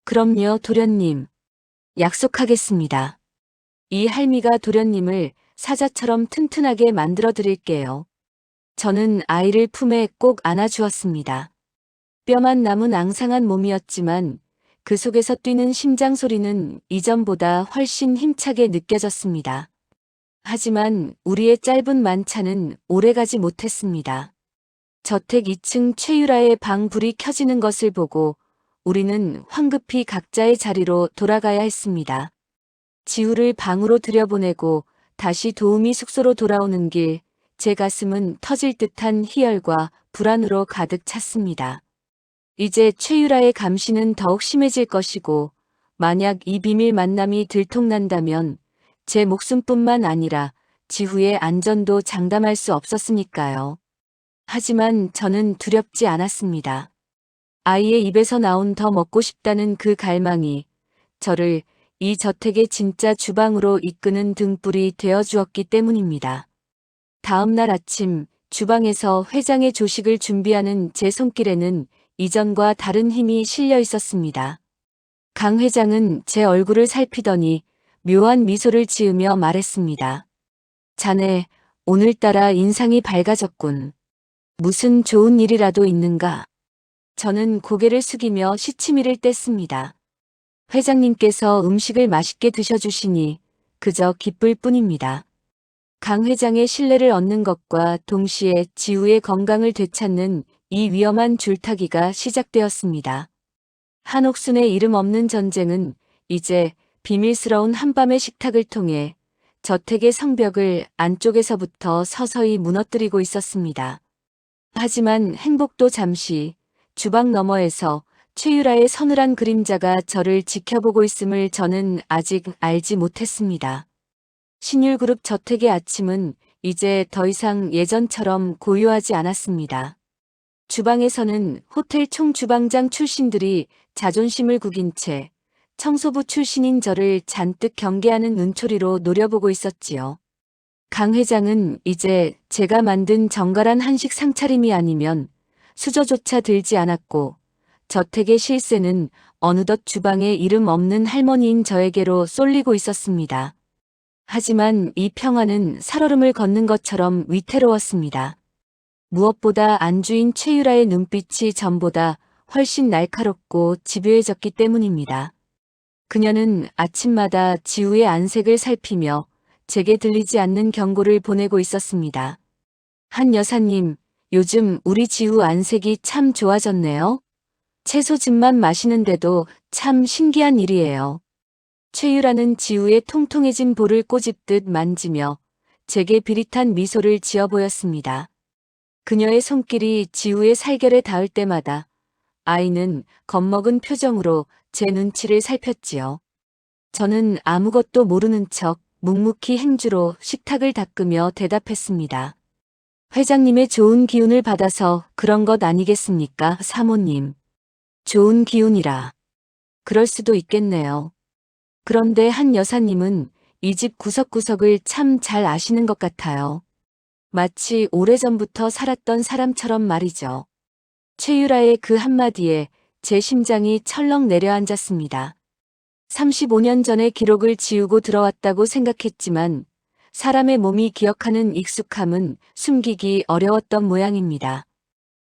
그럼요, 도련님. 약속하겠습니다. 이 할미가 도련님을 사자처럼 튼튼하게 만들어 드릴게요. 저는 아이를 품에 꼭 안아주었습니다. 뼈만 남은 앙상한 몸이었지만 그 속에서 뛰는 심장 소리는 이전보다 훨씬 힘차게 느껴졌습니다. 하지만 우리의 짧은 만찬은 오래가지 못했습니다. 저택 2층 최유라의 방 불이 켜지는 것을 보고 우리는 황급히 각자의 자리로 돌아가야 했습니다. 지우를 방으로 들여보내고 다시 도우미 숙소로 돌아오는 길, 제 가슴은 터질 듯한 희열과 불안으로 가득 찼습니다. 이제 최유라의 감시는 더욱 심해질 것이고, 만약 이 비밀 만남이 들통난다면 제 목숨뿐만 아니라 지후의 안전도 장담할 수 없었으니까요. 하지만 저는 두렵지 않았습니다. 아이의 입에서 나온 더 먹고 싶다는 그 갈망이 저를 이 저택의 진짜 주방으로 이끄는 등불이 되어주었기 때문입니다. 다음 날 아침 주방에서 회장의 조식을 준비하는 제 손길에는 이전과 다른 힘이 실려 있었습니다. 강 회장은 제 얼굴을 살피더니 묘한 미소를 지으며 말했습니다. 자네, 오늘따라 인상이 밝아졌군. 무슨 좋은 일이라도 있는가? 저는 고개를 숙이며 시치미를 뗐습니다. 회장님께서 음식을 맛있게 드셔주시니 그저 기쁠 뿐입니다. 강 회장의 신뢰를 얻는 것과 동시에 지우의 건강을 되찾는 이 위험한 줄타기가 시작되었습니다. 한옥순의 이름 없는 전쟁은 이제 비밀스러운 한밤의 식탁을 통해 저택의 성벽을 안쪽에서부터 서서히 무너뜨리고 있었습니다. 하지만 행복도 잠시 주방 너머에서 최유라의 서늘한 그림자가 저를 지켜보고 있음을 저는 아직 알지 못했습니다. 신율그룹 저택의 아침은 이제 더 이상 예전처럼 고요하지 않았습니다. 주방에서는 호텔 총주방장 출신들이 자존심을 구긴 채 청소부 출신인 저를 잔뜩 경계하는 눈초리로 노려보고 있었지요. 강 회장은 이제 제가 만든 정갈한 한식 상차림이 아니면 수저조차 들지 않았고 저택의 실세는 어느덧 주방에 이름 없는 할머니인 저에게로 쏠리고 있었습니다. 하지만 이 평화는 살얼음을 걷는 것처럼 위태로웠습니다. 무엇보다 안주인 최유라의 눈빛이 전보다 훨씬 날카롭고 집요해졌기 때문입니다. 그녀는 아침마다 지우의 안색을 살피며 제게 들리지 않는 경고를 보내고 있었습니다. 한 여사님, 요즘 우리 지우 안색이 참 좋아졌네요. 채소즙만 마시는데도 참 신기한 일이에요. 최유라는 지우의 통통해진 볼을 꼬집듯 만지며 제게 비릿한 미소를 지어 보였습니다. 그녀의 손길이 지우의 살결에 닿을 때마다 아이는 겁먹은 표정으로 제 눈치를 살폈지요. 저는 아무것도 모르는 척 묵묵히 행주로 식탁을 닦으며 대답했습니다. 회장님의 좋은 기운을 받아서 그런 것 아니겠습니까, 사모님. 좋은 기운이라. 그럴 수도 있겠네요. 그런데 한 여사님은 이 집 구석구석을 참 잘 아시는 것 같아요. 마치 오래전부터 살았던 사람처럼 말이죠. 최유라의 그 한마디에 제 심장이 철렁 내려앉았습니다. 35년 전의 기록을 지우고 들어왔다고 생각했지만 사람의 몸이 기억하는 익숙함은 숨기기 어려웠던 모양입니다.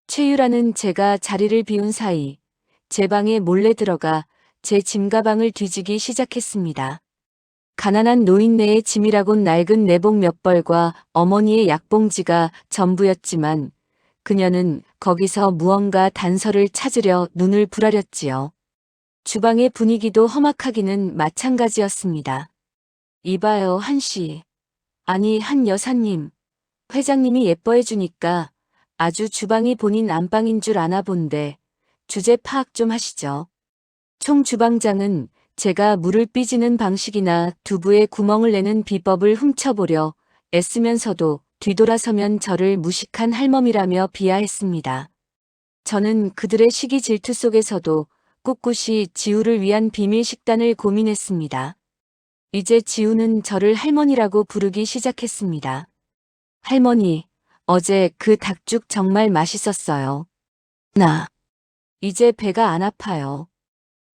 최유라는 제가 자리를 비운 사이 제 방에 몰래 들어가 제 짐가방을 뒤지기 시작했습니다. 가난한 노인네의 짐이라곤 낡은 내복 몇 벌과 어머니의 약봉지가 전부였지만 그녀는 거기서 무언가 단서를 찾으려 눈을 부라렸지요. 주방의 분위기도 험악하기는 마찬가지였습니다. 이봐요, 한씨. 아니, 한 여사님. 회장님이 예뻐해 주니까 아주 주방이 본인 안방인 줄 아나 본데 주제 파악 좀 하시죠. 총 주방장은 제가 물을 삐지는 방식이나 두부에 구멍을 내는 비법을 훔쳐보려 애쓰면서도 뒤돌아서면 저를 무식한 할멈이라며 비하했습니다. 저는 그들의 시기 질투 속에서도 꿋꿋이 지우를 위한 비밀 식단을 고민했습니다. 이제 지우는 저를 할머니라고 부르기 시작했습니다. 할머니, 어제 그 닭죽 정말 맛있었어요. 이제 배가 안 아파요.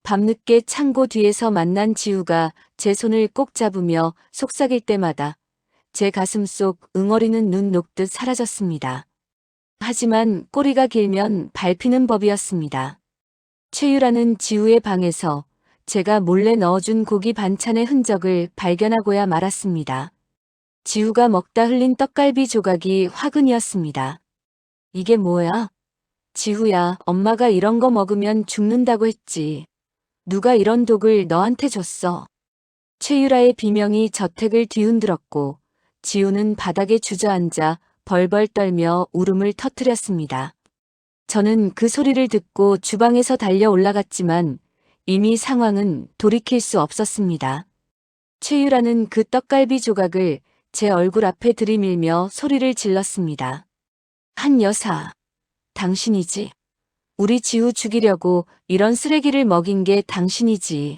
밤늦게 창고 뒤에서 만난 지우가 제 손을 꼭 잡으며 속삭일 때마다 제 가슴 속 응어리는 눈 녹듯 사라졌습니다. 하지만 꼬리가 길면 밟히는 법이었습니다. 최유라는 지우의 방에서 제가 몰래 넣어준 고기 반찬의 흔적을 발견하고야 말았습니다. 지우가 먹다 흘린 떡갈비 조각이 화근이었습니다. 이게 뭐야? 지우야, 엄마가 이런 거 먹으면 죽는다고 했지. 누가 이런 독을 너한테 줬어? 최유라의 비명이 저택을 뒤흔들었고 지우는 바닥에 주저앉아 벌벌 떨며 울음을 터뜨렸습니다. 저는 그 소리를 듣고 주방에서 달려 올라갔지만 이미 상황은 돌이킬 수 없었습니다. 최유라는 그 떡갈비 조각을 제 얼굴 앞에 들이밀며 소리를 질렀습니다. 한 여사, 당신이지. 우리 지우 죽이려고 이런 쓰레기를 먹인 게 당신이지.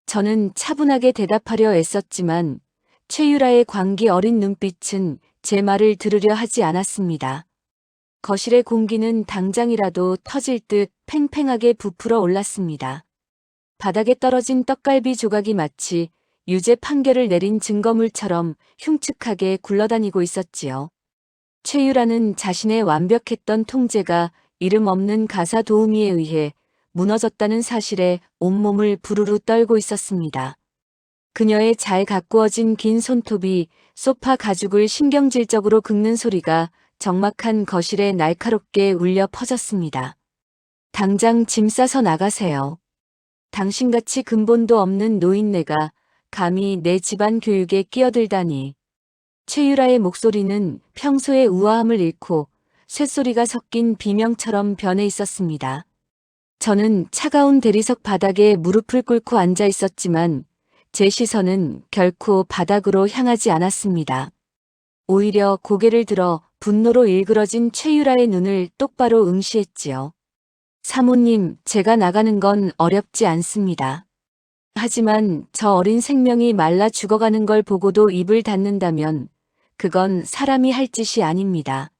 저는 차분하게 대답하려 애썼지만 최유라의 광기 어린 눈빛은 제 말을 들으려 하지 않았습니다. 거실의 공기는 당장이라도 터질 듯 팽팽하게 부풀어 올랐습니다. 바닥에 떨어진 떡갈비 조각이 마치 유죄 판결을 내린 증거물처럼 흉측하게 굴러다니고 있었지요. 최유라는 자신의 완벽했던 통제가 이름 없는 가사 도우미에 의해 무너졌다는 사실에 온몸을 부르르 떨고 있었습니다. 그녀의 잘 가꾸어진 긴 손톱이 소파 가죽을 신경질적으로 긁는 소리가 적막한 거실에 날카롭게 울려 퍼졌습니다. 당장 짐 싸서 나가세요. 당신같이 근본도 없는 노인네가 감히 내 집안 교육에 끼어들다니. 최유라의 목소리는 평소의 우아함을 잃고 쇳소리가 섞인 비명처럼 변해 있었습니다. 저는 차가운 대리석 바닥에 무릎을 꿇고 앉아 있었지만 제 시선은 결코 바닥으로 향하지 않았습니다. 오히려 고개를 들어 분노로 일그러진 최유라의 눈을 똑바로 응시했지요. 사모님, 제가 나가는 건 어렵지 않습니다. 하지만 저 어린 생명이 말라 죽어가는 걸 보고도 입을 닫는다면 그건 사람이 할 짓이 아닙니다.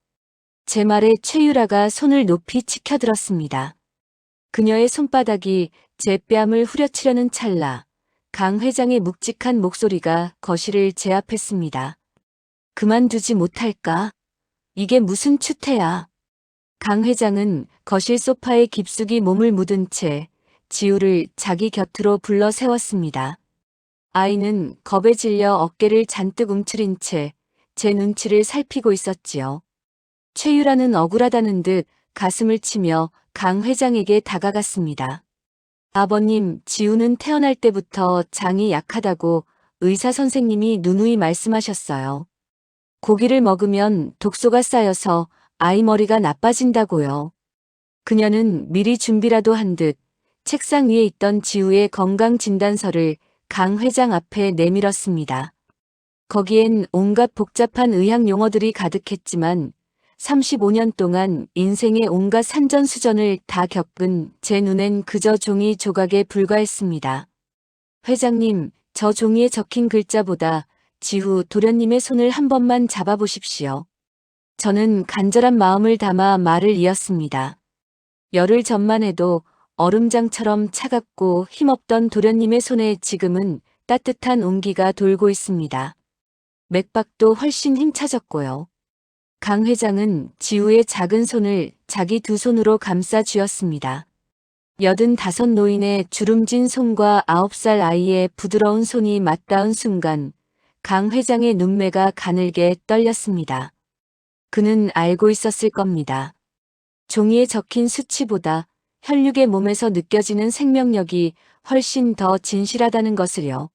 제 말에 최유라가 손을 높이 치켜들었습니다. 그녀의 손바닥이 제 뺨을 후려치려는 찰나 강 회장의 묵직한 목소리가 거실을 제압했습니다. 그만두지 못할까? 이게 무슨 추태야? 강 회장은 거실 소파에 깊숙이 몸을 묻은 채 지우를 자기 곁으로 불러 세웠습니다. 아이는 겁에 질려 어깨를 잔뜩 움츠린 채 제 눈치를 살피고 있었지요. 최유라는 억울하다는 듯 가슴을 치며 강 회장에게 다가갔습니다. 아버님, 지우는 태어날 때부터 장이 약하다고 의사 선생님이 누누이 말씀하셨어요. 고기를 먹으면 독소가 쌓여서 아이 머리가 나빠진다고요. 그녀는 미리 준비라도 한 듯 책상 위에 있던 지우의 건강진단서를 강 회장 앞에 내밀었습니다. 거기엔 온갖 복잡한 의학 용어들이 가득했지만 35년 동안 인생의 온갖 산전수전을 다 겪은 제 눈엔 그저 종이 조각에 불과했습니다. 회장님, 저 종이에 적힌 글자보다 지후 도련님의 손을 한 번만 잡아보십시오. 저는 간절한 마음을 담아 말을 이었습니다. 열흘 전만 해도 얼음장처럼 차갑고 힘없던 도련님의 손에 지금은 따뜻한 온기가 돌고 있습니다. 맥박도 훨씬 힘차졌고요. 강 회장은 지우의 작은 손을 자기 두 손으로 감싸 쥐었습니다. 85 노인의 주름진 손과 9살 아이의 부드러운 손이 맞닿은 순간 강 회장의 눈매가 가늘게 떨렸습니다. 그는 알고 있었을 겁니다. 종이에 적힌 수치보다 혈육의 몸에서 느껴지는 생명력이 훨씬 더 진실하다는 것을요.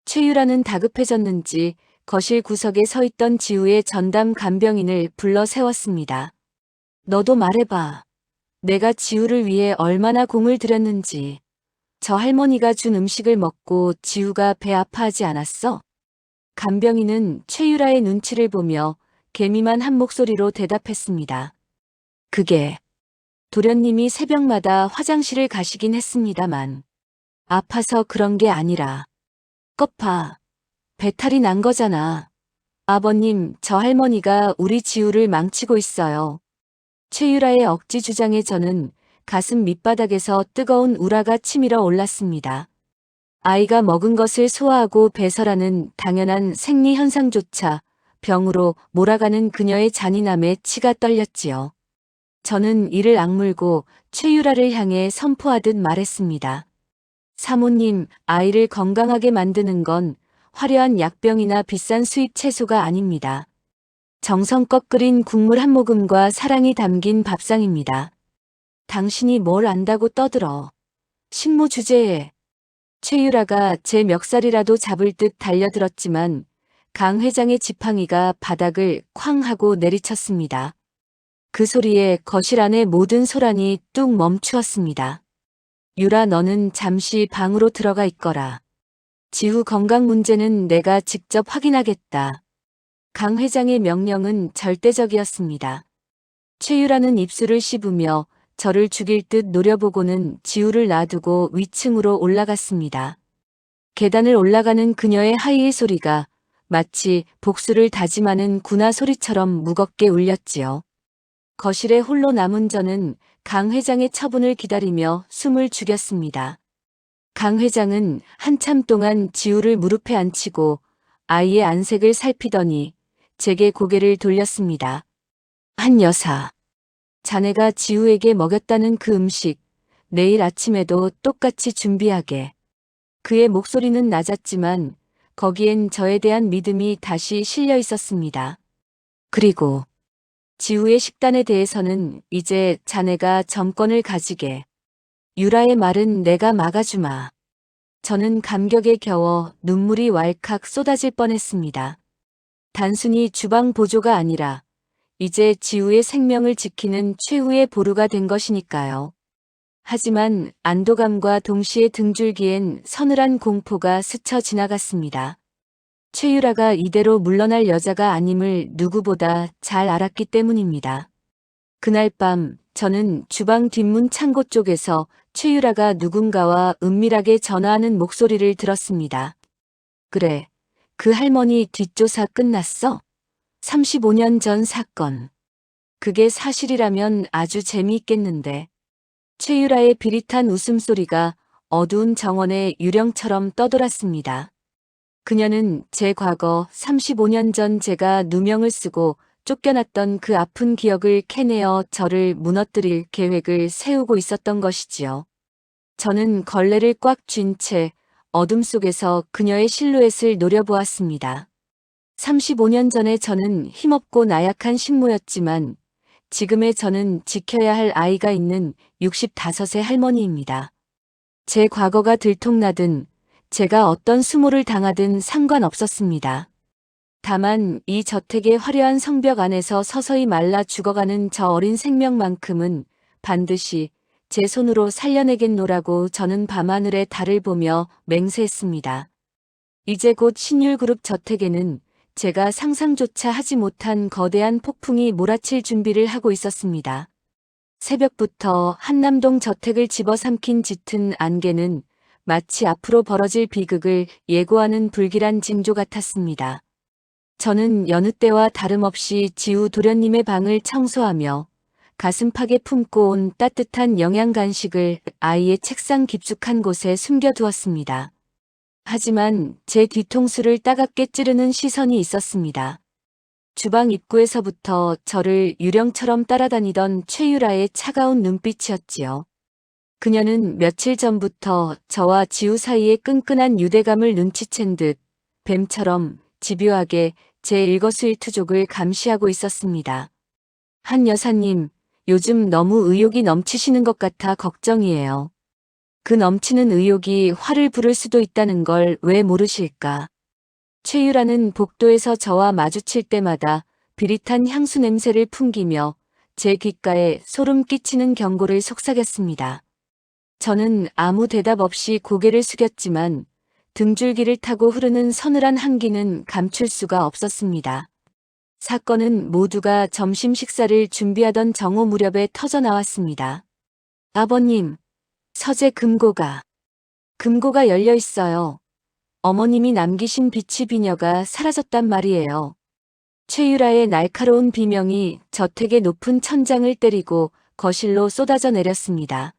최유라는 다급해졌는지 거실 구석에 서 있던 지우의 전담 간병인을 불러 세웠습니다. 너도 말해봐. 내가 지우를 위해 얼마나 공을 들였는지. 저 할머니가 준 음식을 먹고 지우가 배 아파하지 않았어? 간병인은 최유라의 눈치를 보며 개미만 한 목소리로 대답했습니다. 그게 도련님이 새벽마다 화장실을 가시긴 했습니다만 아파서 그런 게 아니라 껍파 배탈이 난 거잖아. 아버님, 저 할머니가 우리 지우를 망치고 있어요. 최유라의 억지 주장에 저는 가슴 밑바닥에서 뜨거운 우라가 치밀어 올랐습니다. 아이가 먹은 것을 소화하고 배설하는 당연한 생리 현상조차 병으로 몰아가는 그녀의 잔인함에 치가 떨렸지요. 저는 이를 악물고 최유라를 향해 선포하듯 말했습니다. 사모님, 아이를 건강하게 만드는 건 화려한 약병이나 비싼 수입 채소가 아닙니다. 정성껏 끓인 국물 한 모금과 사랑이 담긴 밥상입니다. 당신이 뭘 안다고 떠들어. 식모 주제에. 최유라가 제 멱살이라도 잡을 듯 달려들었지만 강 회장의 지팡이가 바닥을 쾅 하고 내리쳤습니다. 그 소리에 거실 안의 모든 소란이 뚝 멈추었습니다. 유라, 너는 잠시 방으로 들어가 있거라. 지우 건강 문제는 내가 직접 확인하겠다. 강 회장의 명령은 절대적이었습니다. 최유라는 입술을 씹으며 저를 죽일 듯 노려보고는 지우를 놔두고 위층으로 올라갔습니다. 계단을 올라가는 그녀의 하이힐 소리가 마치 복수를 다짐하는 군화 소리처럼 무겁게 울렸지요. 거실에 홀로 남은 저는 강 회장의 처분을 기다리며 숨을 죽였습니다. 강 회장은 한참 동안 지우를 무릎에 앉히고 아이의 안색을 살피더니 제게 고개를 돌렸습니다. 한 여사, 자네가 지우에게 먹였다는 그 음식 내일 아침에도 똑같이 준비하게. 그의 목소리는 낮았지만 거기엔 저에 대한 믿음이 다시 실려 있었습니다. 그리고 지우의 식단에 대해서는 이제 자네가 점권을 가지게. 유라의 말은 내가 막아주마. 저는 감격에 겨워 눈물이 왈칵 쏟아질 뻔했습니다. 단순히 주방 보조가 아니라 이제 지우의 생명을 지키는 최후의 보루가 된 것이니까요. 하지만 안도감과 동시에 등줄기엔 서늘한 공포가 스쳐 지나갔습니다. 최유라가 이대로 물러날 여자가 아님을 누구보다 잘 알았기 때문입니다. 그날 밤 저는 주방 뒷문 창고 쪽에서 최유라가 누군가와 은밀하게 전화하는 목소리를 들었습니다. 그래, 그 할머니 뒷조사 끝났어? 35년 전 사건. 그게 사실이라면 아주 재미있겠는데. 최유라의 비릿한 웃음소리가 어두운 정원의 유령처럼 떠돌았습니다. 그녀는 제 과거 35년 전 제가 누명을 쓰고 쫓겨났던 그 아픈 기억을 캐내어 저를 무너뜨릴 계획을 세우고 있었던 것이지요. 저는 걸레를 꽉 쥔 채 어둠 속에서 그녀의 실루엣을 노려보았습니다. 35년 전에 저는 힘없고 나약한 식모였지만 지금의 저는 지켜야 할 아이가 있는 65세 할머니입니다. 제 과거가 들통나든 제가 어떤 수모를 당하든 상관없었습니다. 다만 이 저택의 화려한 성벽 안에서 서서히 말라 죽어가는 저 어린 생명만큼은 반드시 제 손으로 살려내겠노라고 저는 밤하늘의 달을 보며 맹세했습니다. 이제 곧 신율그룹 저택에는 제가 상상조차 하지 못한 거대한 폭풍이 몰아칠 준비를 하고 있었습니다. 새벽부터 한남동 저택을 집어삼킨 짙은 안개는 마치 앞으로 벌어질 비극을 예고하는 불길한 징조 같았습니다. 저는 여느 때와 다름없이 지우 도련님의 방을 청소하며 가슴팍에 품고 온 따뜻한 영양 간식을 아이의 책상 깊숙한 곳에 숨겨두었습니다. 하지만 제 뒤통수를 따갑게 찌르는 시선이 있었습니다. 주방 입구에서부터 저를 유령처럼 따라다니던 최유라의 차가운 눈빛이었지요. 그녀는 며칠 전부터 저와 지우 사이의 끈끈한 유대감을 눈치챈 듯 뱀처럼 집요하게 제 일거수일투족을 감시하고 있었습니다. 한 여사님, 요즘 너무 의욕이 넘치시는 것 같아 걱정이에요. 그 넘치는 의욕이 화를 부를 수도 있다는 걸 왜 모르실까? 최유라는 복도에서 저와 마주칠 때마다 비릿한 향수 냄새를 풍기며 제 귓가에 소름 끼치는 경고를 속삭였습니다. 저는 아무 대답 없이 고개를 숙였지만 등줄기를 타고 흐르는 서늘한 한기는 감출 수가 없었습니다. 사건은 모두가 점심 식사를 준비하던 정오 무렵에 터져 나왔습니다. 아버님, 서재 금고가 열려 있어요. 어머님이 남기신 비치 비녀가 사라졌단 말이에요. 최유라의 날카로운 비명이 저택의 높은 천장을 때리고 거실로 쏟아져 내렸습니다.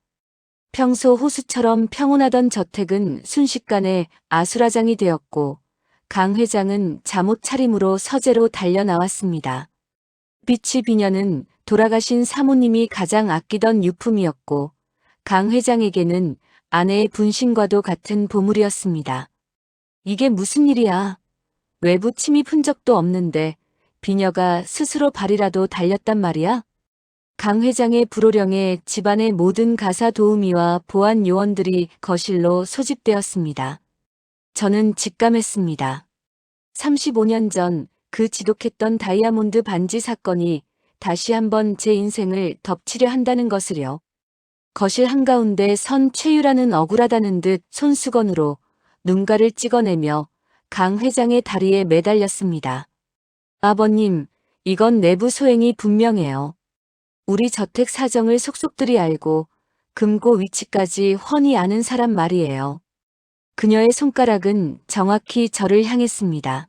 평소 호수처럼 평온하던 저택은 순식간에 아수라장이 되었고 강 회장은 잠옷 차림으로 서재로 달려 나왔습니다. 비치 비녀는 돌아가신 사모님이 가장 아끼던 유품이었고 강 회장에게는 아내의 분신과도 같은 보물이었습니다. 이게 무슨 일이야? 외부 침입 흔적도 없는데 비녀가 스스로 발이라도 달렸단 말이야? 강 회장의 불호령에 집안의 모든 가사 도우미와 보안 요원들이 거실로 소집되었습니다. 저는 직감했습니다. 35년 전 그 지독했던 다이아몬드 반지 사건이 다시 한번 제 인생을 덮치려 한다는 것을요. 거실 한가운데 선 최유라는 억울하다는 듯 손수건으로 눈가를 찍어내며 강 회장의 다리에 매달렸습니다. 아버님, 이건 내부 소행이 분명해요. 우리 저택 사정을 속속들이 알고 금고 위치까지 훤히 아는 사람 말이에요. 그녀의 손가락은 정확히 저를 향했습니다.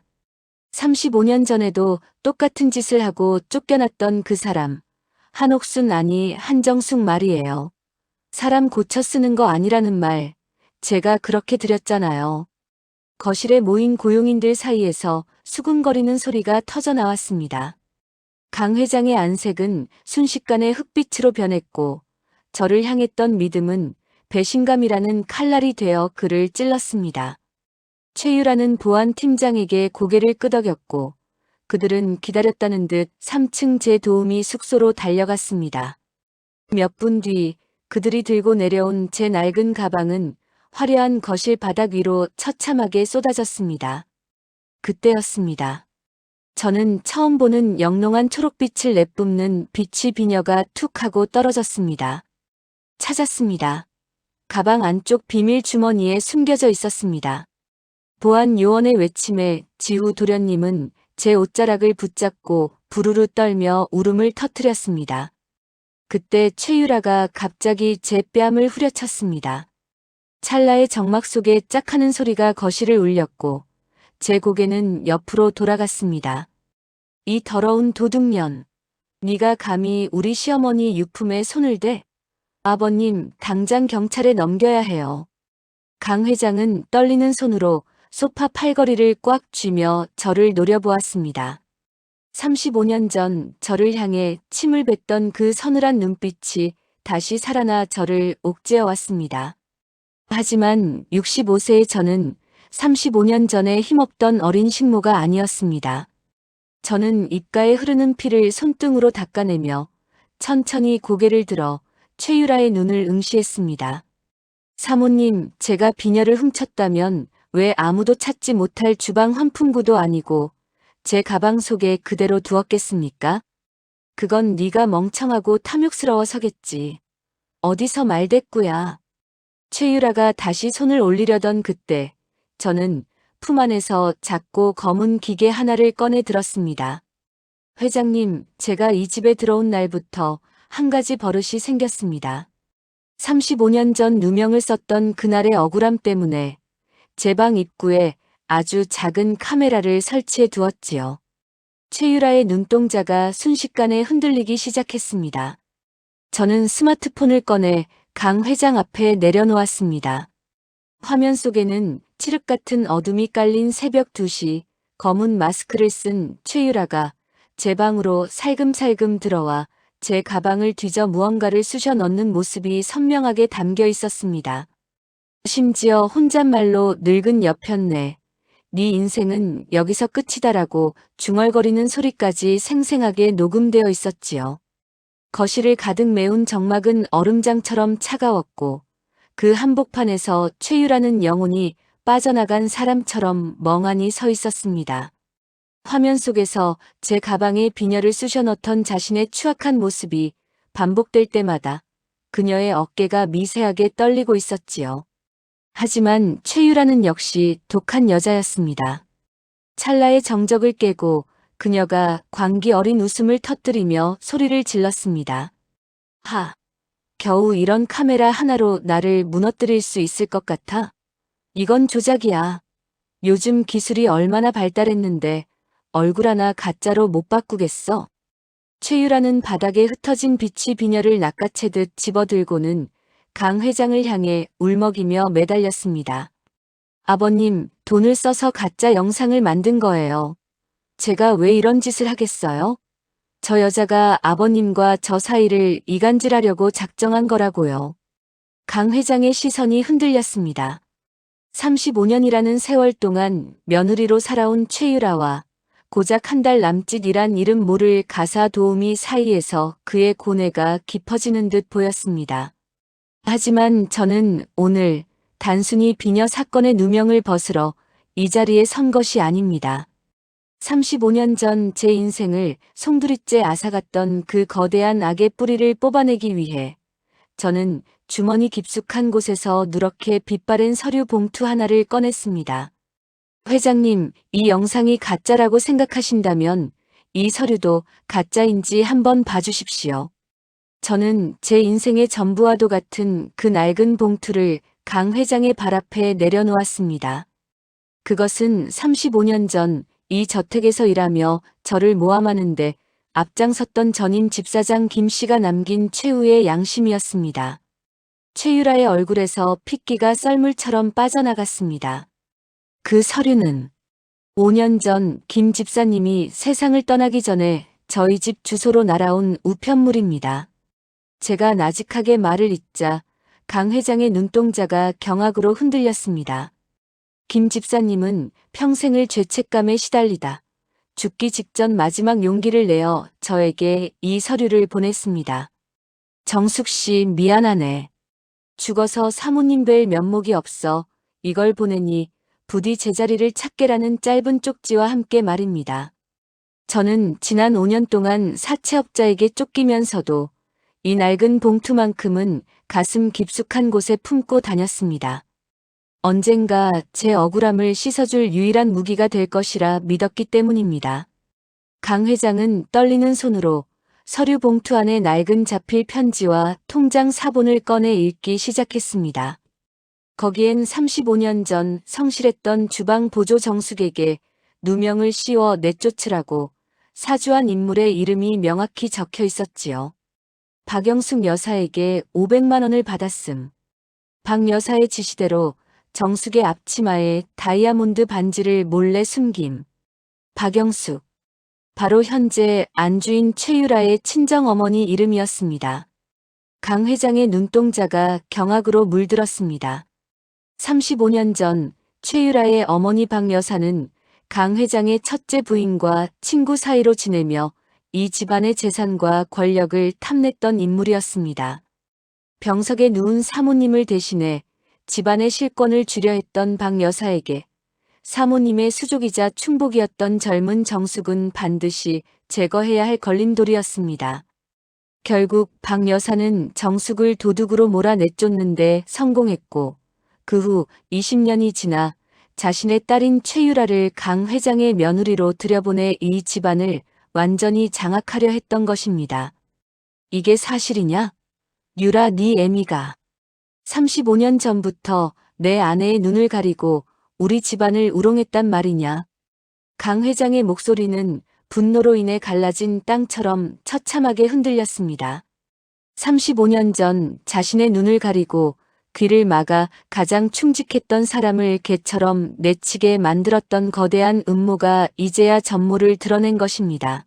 35년 전에도 똑같은 짓을 하고 쫓겨났던 그 사람, 한옥순 아니 한정숙 말이에요. 사람 고쳐 쓰는 거 아니라는 말, 제가 그렇게 드렸잖아요. 거실에 모인 고용인들 사이에서 수군거리는 소리가 터져 나왔습니다. 강 회장의 안색은 순식간에 흑빛으로 변했고 저를 향했던 믿음은 배신감이라는 칼날이 되어 그를 찔렀습니다. 최유라는 보안 팀장에게 고개를 끄덕였고 그들은 기다렸다는 듯 3층 제 도우미 숙소로 달려갔습니다. 몇 분 뒤 그들이 들고 내려온 제 낡은 가방은 화려한 거실 바닥 위로 처참하게 쏟아졌습니다. 그때였습니다. 저는 처음 보는 영롱한 초록빛을 내뿜는 비치 비녀가 툭 하고 떨어졌습니다. 찾았습니다. 가방 안쪽 비밀 주머니에 숨겨져 있었습니다. 보안 요원의 외침에 지후 도련님은 제 옷자락을 붙잡고 부르르 떨며 울음을 터뜨렸습니다. 그때 최유라가 갑자기 제 뺨을 후려쳤습니다. 찰나의 정막 속에 짝하는 소리가 거실을 울렸고 제 고개는 옆으로 돌아갔습니다. 이 더러운 도둑년, 네가 감히 우리 시어머니 유품에 손을 대? 아버님, 당장 경찰에 넘겨야 해요. 강 회장은 떨리는 손으로 소파 팔걸이를 꽉 쥐며 저를 노려보았습니다. 35년 전 저를 향해 침을 뱉던 그 서늘한 눈빛이 다시 살아나 저를 옥죄어 왔습니다. 하지만 65세의 저는 35년 전에 힘없던 어린 식모가 아니었습니다. 저는 입가에 흐르는 피를 손등으로 닦아내며 천천히 고개를 들어 최유라의 눈을 응시했습니다. 사모님, 제가 비녀를 훔쳤다면 왜 아무도 찾지 못할 주방 환풍구도 아니고 제 가방 속에 그대로 두었겠습니까? 그건 네가 멍청하고 탐욕스러워서겠지. 어디서 말대꾸야. 최유라가 다시 손을 올리려던 그때 저는 품 안에서 작고 검은 기계 하나를 꺼내 들었습니다. 회장님, 제가 이 집에 들어온 날부터 한 가지 버릇이 생겼습니다. 35년 전 누명을 썼던 그날의 억울함 때문에 제 방 입구에 아주 작은 카메라를 설치해 두었지요. 최유라의 눈동자가 순식간에 흔들리기 시작했습니다. 저는 스마트폰을 꺼내 강 회장 앞에 내려놓았습니다. 화면 속에는 칠흑 같은 어둠이 깔린 새벽 2시 검은 마스크를 쓴 최유라가 제 방으로 살금살금 들어와 제 가방을 뒤져 무언가를 쑤셔 넣는 모습이 선명하게 담겨 있었습니다. 심지어 혼잣말로 늙은 여편네, 네 인생은 여기서 끝이다라고 중얼거리는 소리까지 생생하게 녹음되어 있었지요. 거실을 가득 메운 정막은 얼음장처럼 차가웠고 그 한복판에서 최유라는 영혼이 빠져나간 사람처럼 멍하니 서 있었습니다. 화면 속에서 제 가방에 비녀를 쑤셔 넣던 자신의 추악한 모습이 반복될 때마다 그녀의 어깨가 미세하게 떨리고 있었지요. 하지만 최유라는 역시 독한 여자였습니다. 찰나의 정적을 깨고 그녀가 광기 어린 웃음을 터뜨리며 소리를 질렀습니다. 하, 겨우 이런 카메라 하나로 나를 무너뜨릴 수 있을 것 같아? 이건 조작이야. 요즘 기술이 얼마나 발달했는데 얼굴 하나 가짜로 못 바꾸겠어? 최유라는 바닥에 흩어진 비치 비녀를 낚아채듯 집어들고는 강 회장을 향해 울먹이며 매달렸습니다. 아버님, 돈을 써서 가짜 영상을 만든 거예요. 제가 왜 이런 짓을 하겠어요? 저 여자가 아버님과 저 사이를 이간질하려고 작정한 거라고요. 강 회장의 시선이 흔들렸습니다. 35년이라는 세월 동안 며느리로 살아온 최유라와 고작 한 달 남짓이란 이름 모를 가사 도우미 사이에서 그의 고뇌가 깊어지는 듯 보였습니다. 하지만 저는 오늘 단순히 비녀 사건의 누명을 벗으러 이 자리에 선 것이 아닙니다. 35년 전 제 인생을 송두리째 앗아갔던 그 거대한 악의 뿌리를 뽑아내기 위해 저는 주머니 깊숙한 곳에서 누렇게 빛바랜 서류 봉투 하나를 꺼냈습니다. 회장님, 이 영상이 가짜라고 생각하신다면 이 서류도 가짜인지 한번 봐주십시오. 저는 제 인생의 전부와도 같은 그 낡은 봉투를 강 회장의 발 앞에 내려놓았습니다. 그것은 35년 전 이 저택에서 일하며 저를 모함하는데 앞장섰던 전임 집사장 김 씨가 남긴 최후의 양심이었습니다. 최유라의 얼굴에서 핏기가 썰물처럼 빠져나갔습니다. 그 서류는 5년 전 김 집사님이 세상을 떠나기 전에 저희 집 주소로 날아온 우편물입니다. 제가 나직하게 말을 잇자 강 회장의 눈동자가 경악으로 흔들렸습니다. 김 집사님은 평생을 죄책감에 시달리다 죽기 직전 마지막 용기를 내어 저에게 이 서류를 보냈습니다. 정숙 씨, 미안하네. 죽어서 사모님 뵐 면목이 없어 이걸 보내니 부디 제자리를 찾게라는 짧은 쪽지와 함께 말입니다. 저는 지난 5년 동안 사채업자에게 쫓기면서도 이 낡은 봉투만큼은 가슴 깊숙한 곳에 품고 다녔습니다. 언젠가 제 억울함을 씻어줄 유일한 무기가 될 것이라 믿었기 때문입니다. 강 회장은 떨리는 손으로 서류 봉투 안에 낡은 자필 편지와 통장 사본을 꺼내 읽기 시작했습니다. 거기엔 35년 전 성실했던 주방 보조 정숙에게 누명을 씌워 내쫓으라고 사주한 인물의 이름이 명확히 적혀 있었지요. 박영숙 여사에게 500만 원을 받았음. 박 여사의 지시대로 정숙의 앞치마에 다이아몬드 반지를 몰래 숨김. 박영숙. 바로 현재 안주인 최유라의 친정어머니 이름이었습니다. 강 회장의 눈동자가 경악으로 물들었습니다. 35년 전 최유라의 어머니 박 여사는 강 회장의 첫째 부인과 친구 사이로 지내며 이 집안의 재산과 권력을 탐냈던 인물이었습니다. 병석에 누운 사모님을 대신해 집안의 실권을 쥐려 했던 박 여사에게 사모님의 수족이자 충복이었던 젊은 정숙은 반드시 제거해야 할 걸림돌이었습니다. 결국 박 여사는 정숙을 도둑으로 몰아내쫓는데 성공했고 그 후 20년이 지나 자신의 딸인 최유라를 강 회장의 며느리로 들여보내 이 집안을 완전히 장악하려 했던 것입니다. 이게 사실이냐? 유라, 네 애미가 35년 전부터 내 아내의 눈을 가리고 우리 집안을 우롱했단 말이냐. 강 회장의 목소리는 분노로 인해 갈라진 땅처럼 처참하게 흔들렸습니다. 35년 전 자신의 눈을 가리고 귀를 막아 가장 충직했던 사람을 개처럼 내치게 만들었던 거대한 음모가 이제야 전모를 드러낸 것입니다.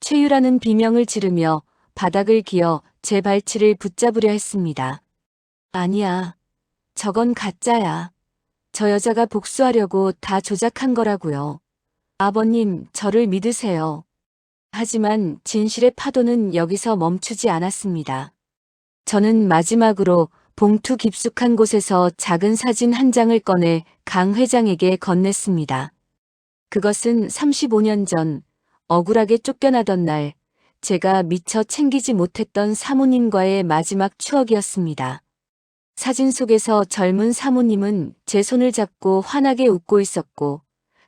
최유라는 비명을 지르며 바닥을 기어 제 발치를 붙잡으려 했습니다. 아니야. 저건 가짜야. 저 여자가 복수하려고 다 조작한 거라고요. 아버님, 저를 믿으세요. 하지만 진실의 파도는 여기서 멈추지 않았습니다. 저는 마지막으로 봉투 깊숙한 곳에서 작은 사진 한 장을 꺼내 강 회장에게 건넸습니다. 그것은 35년 전 억울하게 쫓겨나던 날 제가 미처 챙기지 못했던 사모님과의 마지막 추억이었습니다. 사진 속에서 젊은 사모님은 제 손을 잡고 환하게 웃고 있었고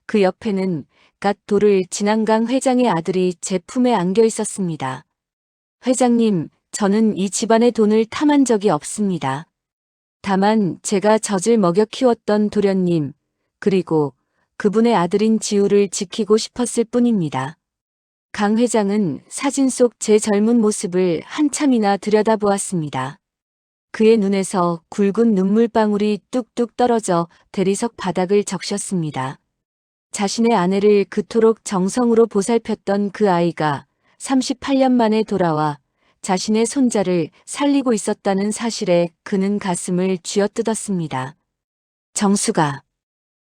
그 옆에는 갓 돌을 지난 강 회장의 아들이 제 품에 안겨 있었습니다. 회장님, 저는 이 집안의 돈을 탐한 적이 없습니다. 다만 제가 젖을 먹여 키웠던 도련님, 그리고 그분의 아들인 지우를 지키고 싶었을 뿐입니다. 강 회장은 사진 속 제 젊은 모습을 한참이나 들여다보았습니다. 그의 눈에서 굵은 눈물방울이 뚝뚝 떨어져 대리석 바닥을 적셨습니다. 자신의 아내를 그토록 정성으로 보살폈던 그 아이가 38년 만에 돌아와 자신의 손자를 살리고 있었다는 사실에 그는 가슴을 쥐어뜯었습니다. 정수가,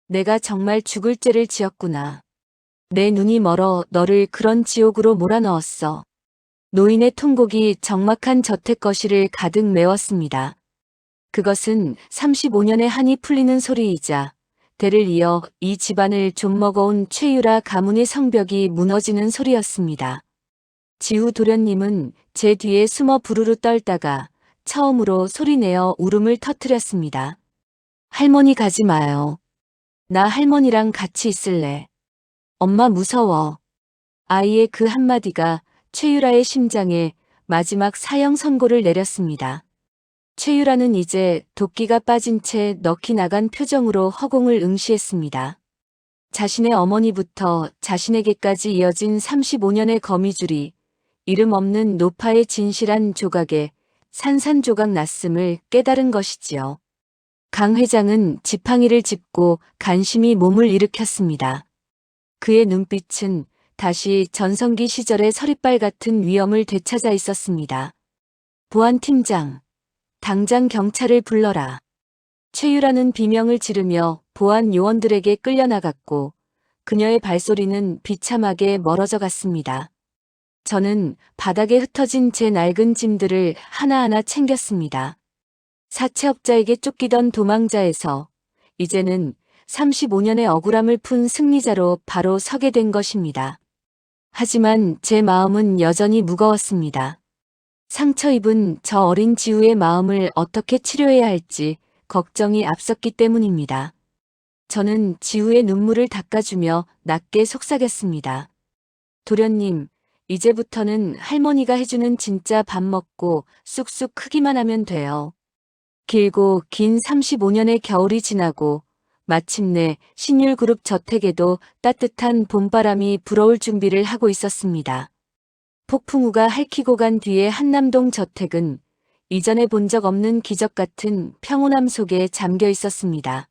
내가 정말 죽을 죄를 지었구나. 내 눈이 멀어 너를 그런 지옥으로 몰아넣었어. 노인의 통곡이 적막한 저택 거실을 가득 메웠습니다. 그것은 35년의 한이 풀리는 소리이자 대를 이어 이 집안을 좀먹어온 최유라 가문의 성벽이 무너지는 소리였습니다. 지우 도련님은 제 뒤에 숨어 부르르 떨다가 처음으로 소리내어 울음을 터뜨렸습니다. 할머니 가지 마요. 나 할머니랑 같이 있을래. 엄마 무서워. 아이의 그 한마디가 최유라의 심장에 마지막 사형 선고를 내렸습니다. 최유라는 이제 도끼가 빠진 채 넋이 나간 표정으로 허공을 응시했습니다. 자신의 어머니부터 자신에게까지 이어진 35년의 거미줄이 이름 없는 노파의 진실한 조각에 산산조각 났음을 깨달은 것이지요. 강 회장은 지팡이를 짚고 간신히 몸을 일으켰습니다. 그의 눈빛은 다시 전성기 시절의 서리빨 같은 위엄을 되찾아 있었습니다. 보안팀장, 당장 경찰을 불러라. 최유라는 비명을 지르며 보안 요원들에게 끌려나갔고 그녀의 발소리는 비참하게 멀어져 갔습니다. 저는 바닥에 흩어진 제 낡은 짐들을 하나하나 챙겼습니다. 사채업자에게 쫓기던 도망자에서 이제는 35년의 억울함을 푼 승리자로 바로 서게 된 것입니다. 하지만 제 마음은 여전히 무거웠습니다. 상처 입은 저 어린 지우의 마음을 어떻게 치료해야 할지 걱정이 앞섰기 때문입니다. 저는 지우의 눈물을 닦아주며 낮게 속삭였습니다. 도련님, 이제부터는 할머니가 해주는 진짜 밥 먹고 쑥쑥 크기만 하면 돼요. 길고 긴 35년의 겨울이 지나고 마침내 신율그룹 저택에도 따뜻한 봄바람이 불어올 준비를 하고 있었습니다. 폭풍우가 핥히고 간 뒤에 한남동 저택은 이전에 본 적 없는 기적 같은 평온함 속에 잠겨 있었습니다.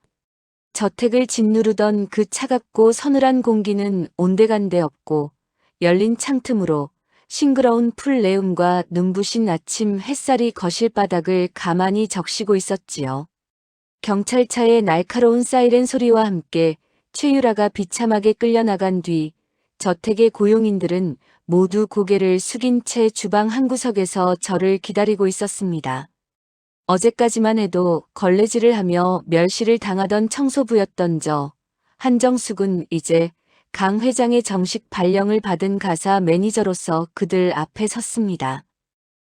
저택을 짓누르던 그 차갑고 서늘한 공기는 온데간데 없고 열린 창틈으로 싱그러운 풀 내음과 눈부신 아침 햇살이 거실 바닥을 가만히 적시고 있었지요. 경찰차의 날카로운 사이렌 소리와 함께 최유라가 비참하게 끌려나간 뒤 저택의 고용인들은 모두 고개를 숙인 채 주방 한구석에서 저를 기다리고 있었습니다. 어제까지만 해도 걸레질을 하며 멸시를 당하던 청소부였던 저 한정숙은 이제 강 회장의 정식 발령을 받은 가사 매니저로서 그들 앞에 섰습니다.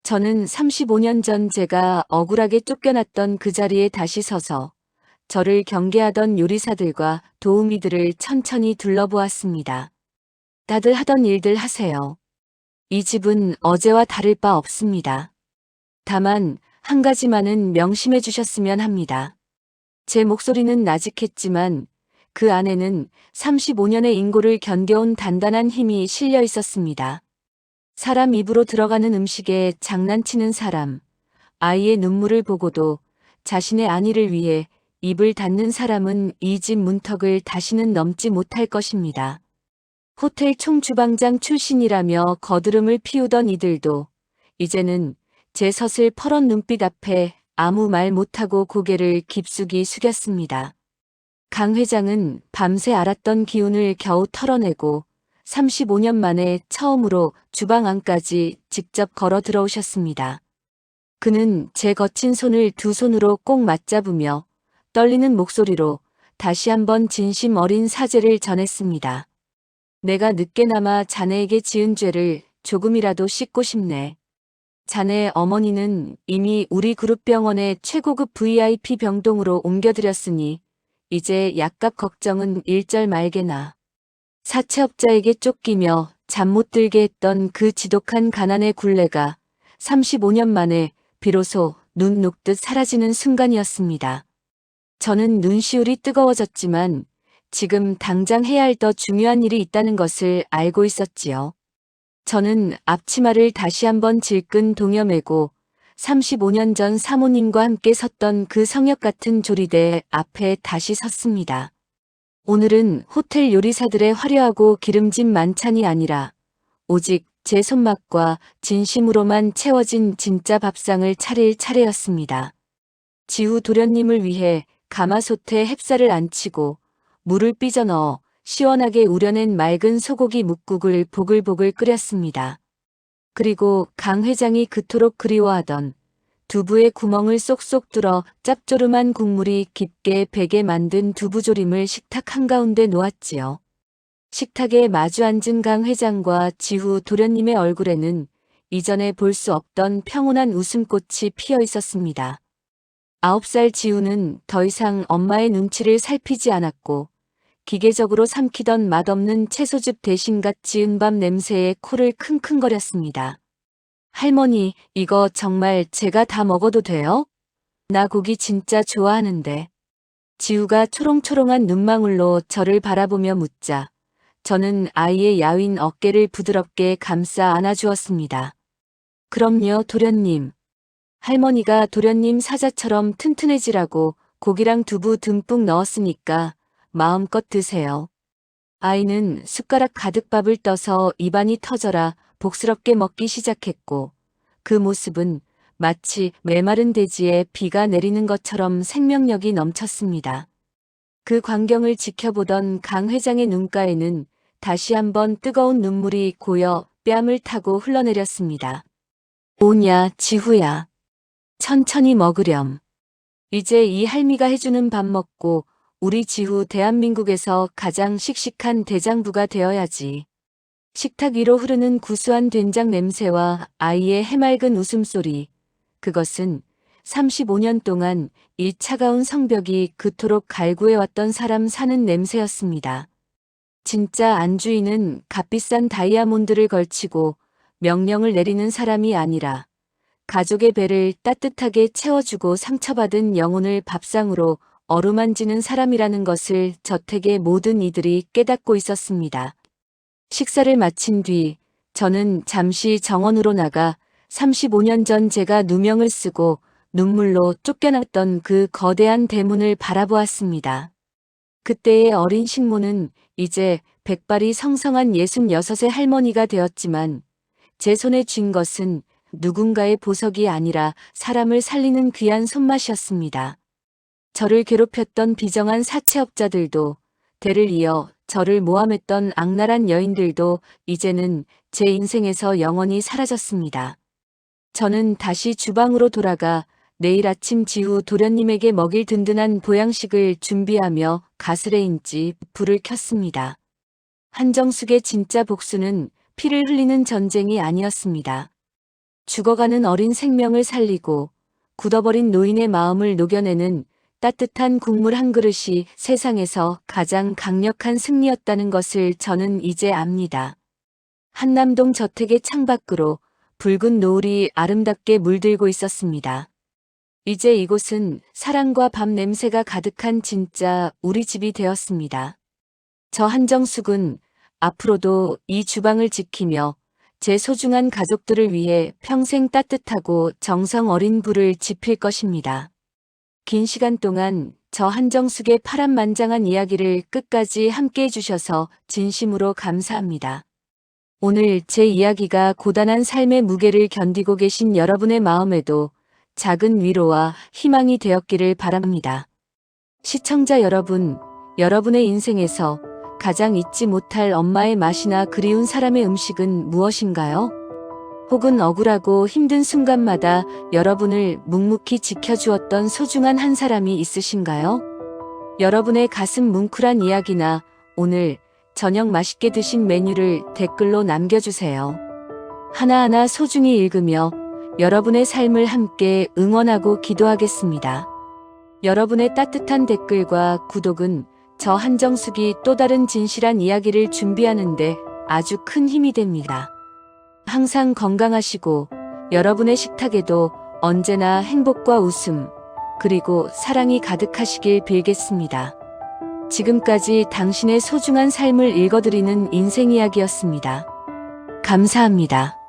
저는 35년 전 제가 억울하게 쫓겨났던 그 자리에 다시 서서 저를 경계하던 요리사들과 도우미들을 천천히 둘러보았습니다. 다들 하던 일들 하세요. 이 집은 어제와 다를 바 없습니다. 다만 한 가지만은 명심해 주셨으면 합니다. 제 목소리는 나직했지만 그 안에는 35년의 인고를 견뎌온 단단한 힘이 실려 있었습니다. 사람 입으로 들어가는 음식에 장난치는 사람, 아이의 눈물을 보고도 자신의 안위를 위해 입을 닫는 사람은 이 집 문턱을 다시는 넘지 못할 것입니다. 호텔 총주방장 출신이라며 거드름을 피우던 이들도 이제는 제 서슬 퍼런 눈빛 앞에 아무 말 못하고 고개를 깊숙이 숙였습니다. 강 회장은 밤새 앓았던 기운을 겨우 털어내고 35년 만에 처음으로 주방 안까지 직접 걸어 들어오셨습니다. 그는 제 거친 손을 두 손으로 꼭 맞잡으며 떨리는 목소리로 다시 한번 진심 어린 사죄를 전했습니다. 내가 늦게나마 자네에게 지은 죄를 조금이라도 씻고 싶네. 자네 어머니는 이미 우리 그룹 병원의 최고급 VIP 병동으로 옮겨드렸으니 이제 약값 걱정은 일절 말게나. 사채업자에게 쫓기며 잠 못 들게 했던 그 지독한 가난의 굴레가 35년 만에 비로소 눈 녹듯 사라지는 순간이었습니다. 저는 눈시울이 뜨거워졌지만 지금 당장 해야 할 더 중요한 일이 있다는 것을 알고 있었지요. 저는 앞치마를 다시 한번 질끈 동여매고 35년 전 사모님과 함께 섰던 그 성역 같은 조리대 앞에 다시 섰습니다. 오늘은 호텔 요리사들의 화려하고 기름진 만찬이 아니라 오직 제 손맛과 진심으로만 채워진 진짜 밥상을 차릴 차례였습니다. 지우 도련님을 위해 가마솥에 햅쌀을 안치고 물을 삐져 넣어 시원하게 우려낸 맑은 소고기 묵국을 보글보글 끓였습니다. 그리고 강 회장이 그토록 그리워하던 두부의 구멍을 쏙쏙 뚫어 짭조름한 국물이 깊게 배게 만든 두부조림을 식탁 한가운데 놓았지요. 식탁에 마주 앉은 강 회장과 지후 도련님의 얼굴에는 이전에 볼 수 없던 평온한 웃음꽃이 피어 있었습니다. 9살 지우는 더 이상 엄마의 눈치를 살피지 않았고 기계적으로 삼키던 맛없는 채소즙 대신갓 지은 밥 냄새에 코를 킁킁거렸습니다. 할머니, 이거 정말 제가 다 먹어도 돼요? 나 고기 진짜 좋아하는데. 지우가 초롱초롱한 눈망울로 저를 바라보며 묻자 저는 아이의 야윈 어깨를 부드럽게 감싸 안아주었습니다. 그럼요, 도련님. 할머니가 도련님 사자처럼 튼튼해지라고 고기랑 두부 듬뿍 넣었으니까 마음껏 드세요. 아이는 숟가락 가득 밥을 떠서 입안이 터져라 복스럽게 먹기 시작했고 그 모습은 마치 메마른 대지에 비가 내리는 것처럼 생명력이 넘쳤습니다. 그 광경을 지켜보던 강 회장의 눈가에는 다시 한번 뜨거운 눈물이 고여 뺨을 타고 흘러내렸습니다. 오냐, 지후야. 천천히 먹으렴. 이제 이 할미가 해주는 밥 먹고 우리 지후 대한민국에서 가장 씩씩한 대장부가 되어야지. 식탁 위로 흐르는 구수한 된장 냄새와 아이의 해맑은 웃음소리. 그것은 35년 동안 이 차가운 성벽이 그토록 갈구해왔던 사람 사는 냄새였습니다. 진짜 안주인은 값비싼 다이아몬드를 걸치고 명령을 내리는 사람이 아니라 가족의 배를 따뜻하게 채워주고 상처받은 영혼을 밥상으로 어루만지는 사람이라는 것을 저택의 모든 이들이 깨닫고 있었습니다. 식사를 마친 뒤 저는 잠시 정원으로 나가 35년 전 제가 누명을 쓰고 눈물로 쫓겨났던 그 거대한 대문을 바라보았습니다. 그때의 어린 식모는 이제 백발이 성성한 66의 할머니가 되었지만 제 손에 쥔 것은 누군가의 보석이 아니라 사람을 살리는 귀한 손맛이었습니다. 저를 괴롭혔던 비정한 사채업자들도 대를 이어 저를 모함했던 악랄한 여인들도 이제는 제 인생에서 영원히 사라졌습니다. 저는 다시 주방으로 돌아가 내일 아침 지후 도련님에게 먹일 든든한 보양식을 준비하며 가스레인지 불을 켰습니다. 한정숙의 진짜 복수는 피를 흘리는 전쟁이 아니었습니다. 죽어가는 어린 생명을 살리고 굳어버린 노인의 마음을 녹여내는 따뜻한 국물 한 그릇이 세상에서 가장 강력한 승리였다는 것을 저는 이제 압니다. 한남동 저택의 창밖으로 붉은 노을이 아름답게 물들고 있었습니다. 이제 이곳은 사랑과 밥 냄새가 가득한 진짜 우리 집이 되었습니다. 저 한정숙은 앞으로도 이 주방을 지키며 제 소중한 가족들을 위해 평생 따뜻하고 정성 어린 불을 지필 것입니다. 긴 시간 동안 저 한정숙의 파란만장한 이야기를 끝까지 함께 해주셔서 진심으로 감사합니다. 오늘 제 이야기가 고단한 삶의 무게를 견디고 계신 여러분의 마음에도 작은 위로와 희망이 되었기를 바랍니다. 시청자 여러분, 여러분의 인생에서 가장 잊지 못할 엄마의 맛이나 그리운 사람의 음식은 무엇인가요? 혹은 억울하고 힘든 순간마다 여러분을 묵묵히 지켜주었던 소중한 한 사람이 있으신가요? 여러분의 가슴 뭉클한 이야기나 오늘 저녁 맛있게 드신 메뉴를 댓글로 남겨주세요. 하나하나 소중히 읽으며 여러분의 삶을 함께 응원하고 기도하겠습니다. 여러분의 따뜻한 댓글과 구독은 저 한정숙이 또 다른 진실한 이야기를 준비하는데 아주 큰 힘이 됩니다. 항상 건강하시고 여러분의 식탁에도 언제나 행복과 웃음, 그리고 사랑이 가득하시길 빌겠습니다. 지금까지 당신의 소중한 삶을 읽어드리는 인생 이야기였습니다. 감사합니다.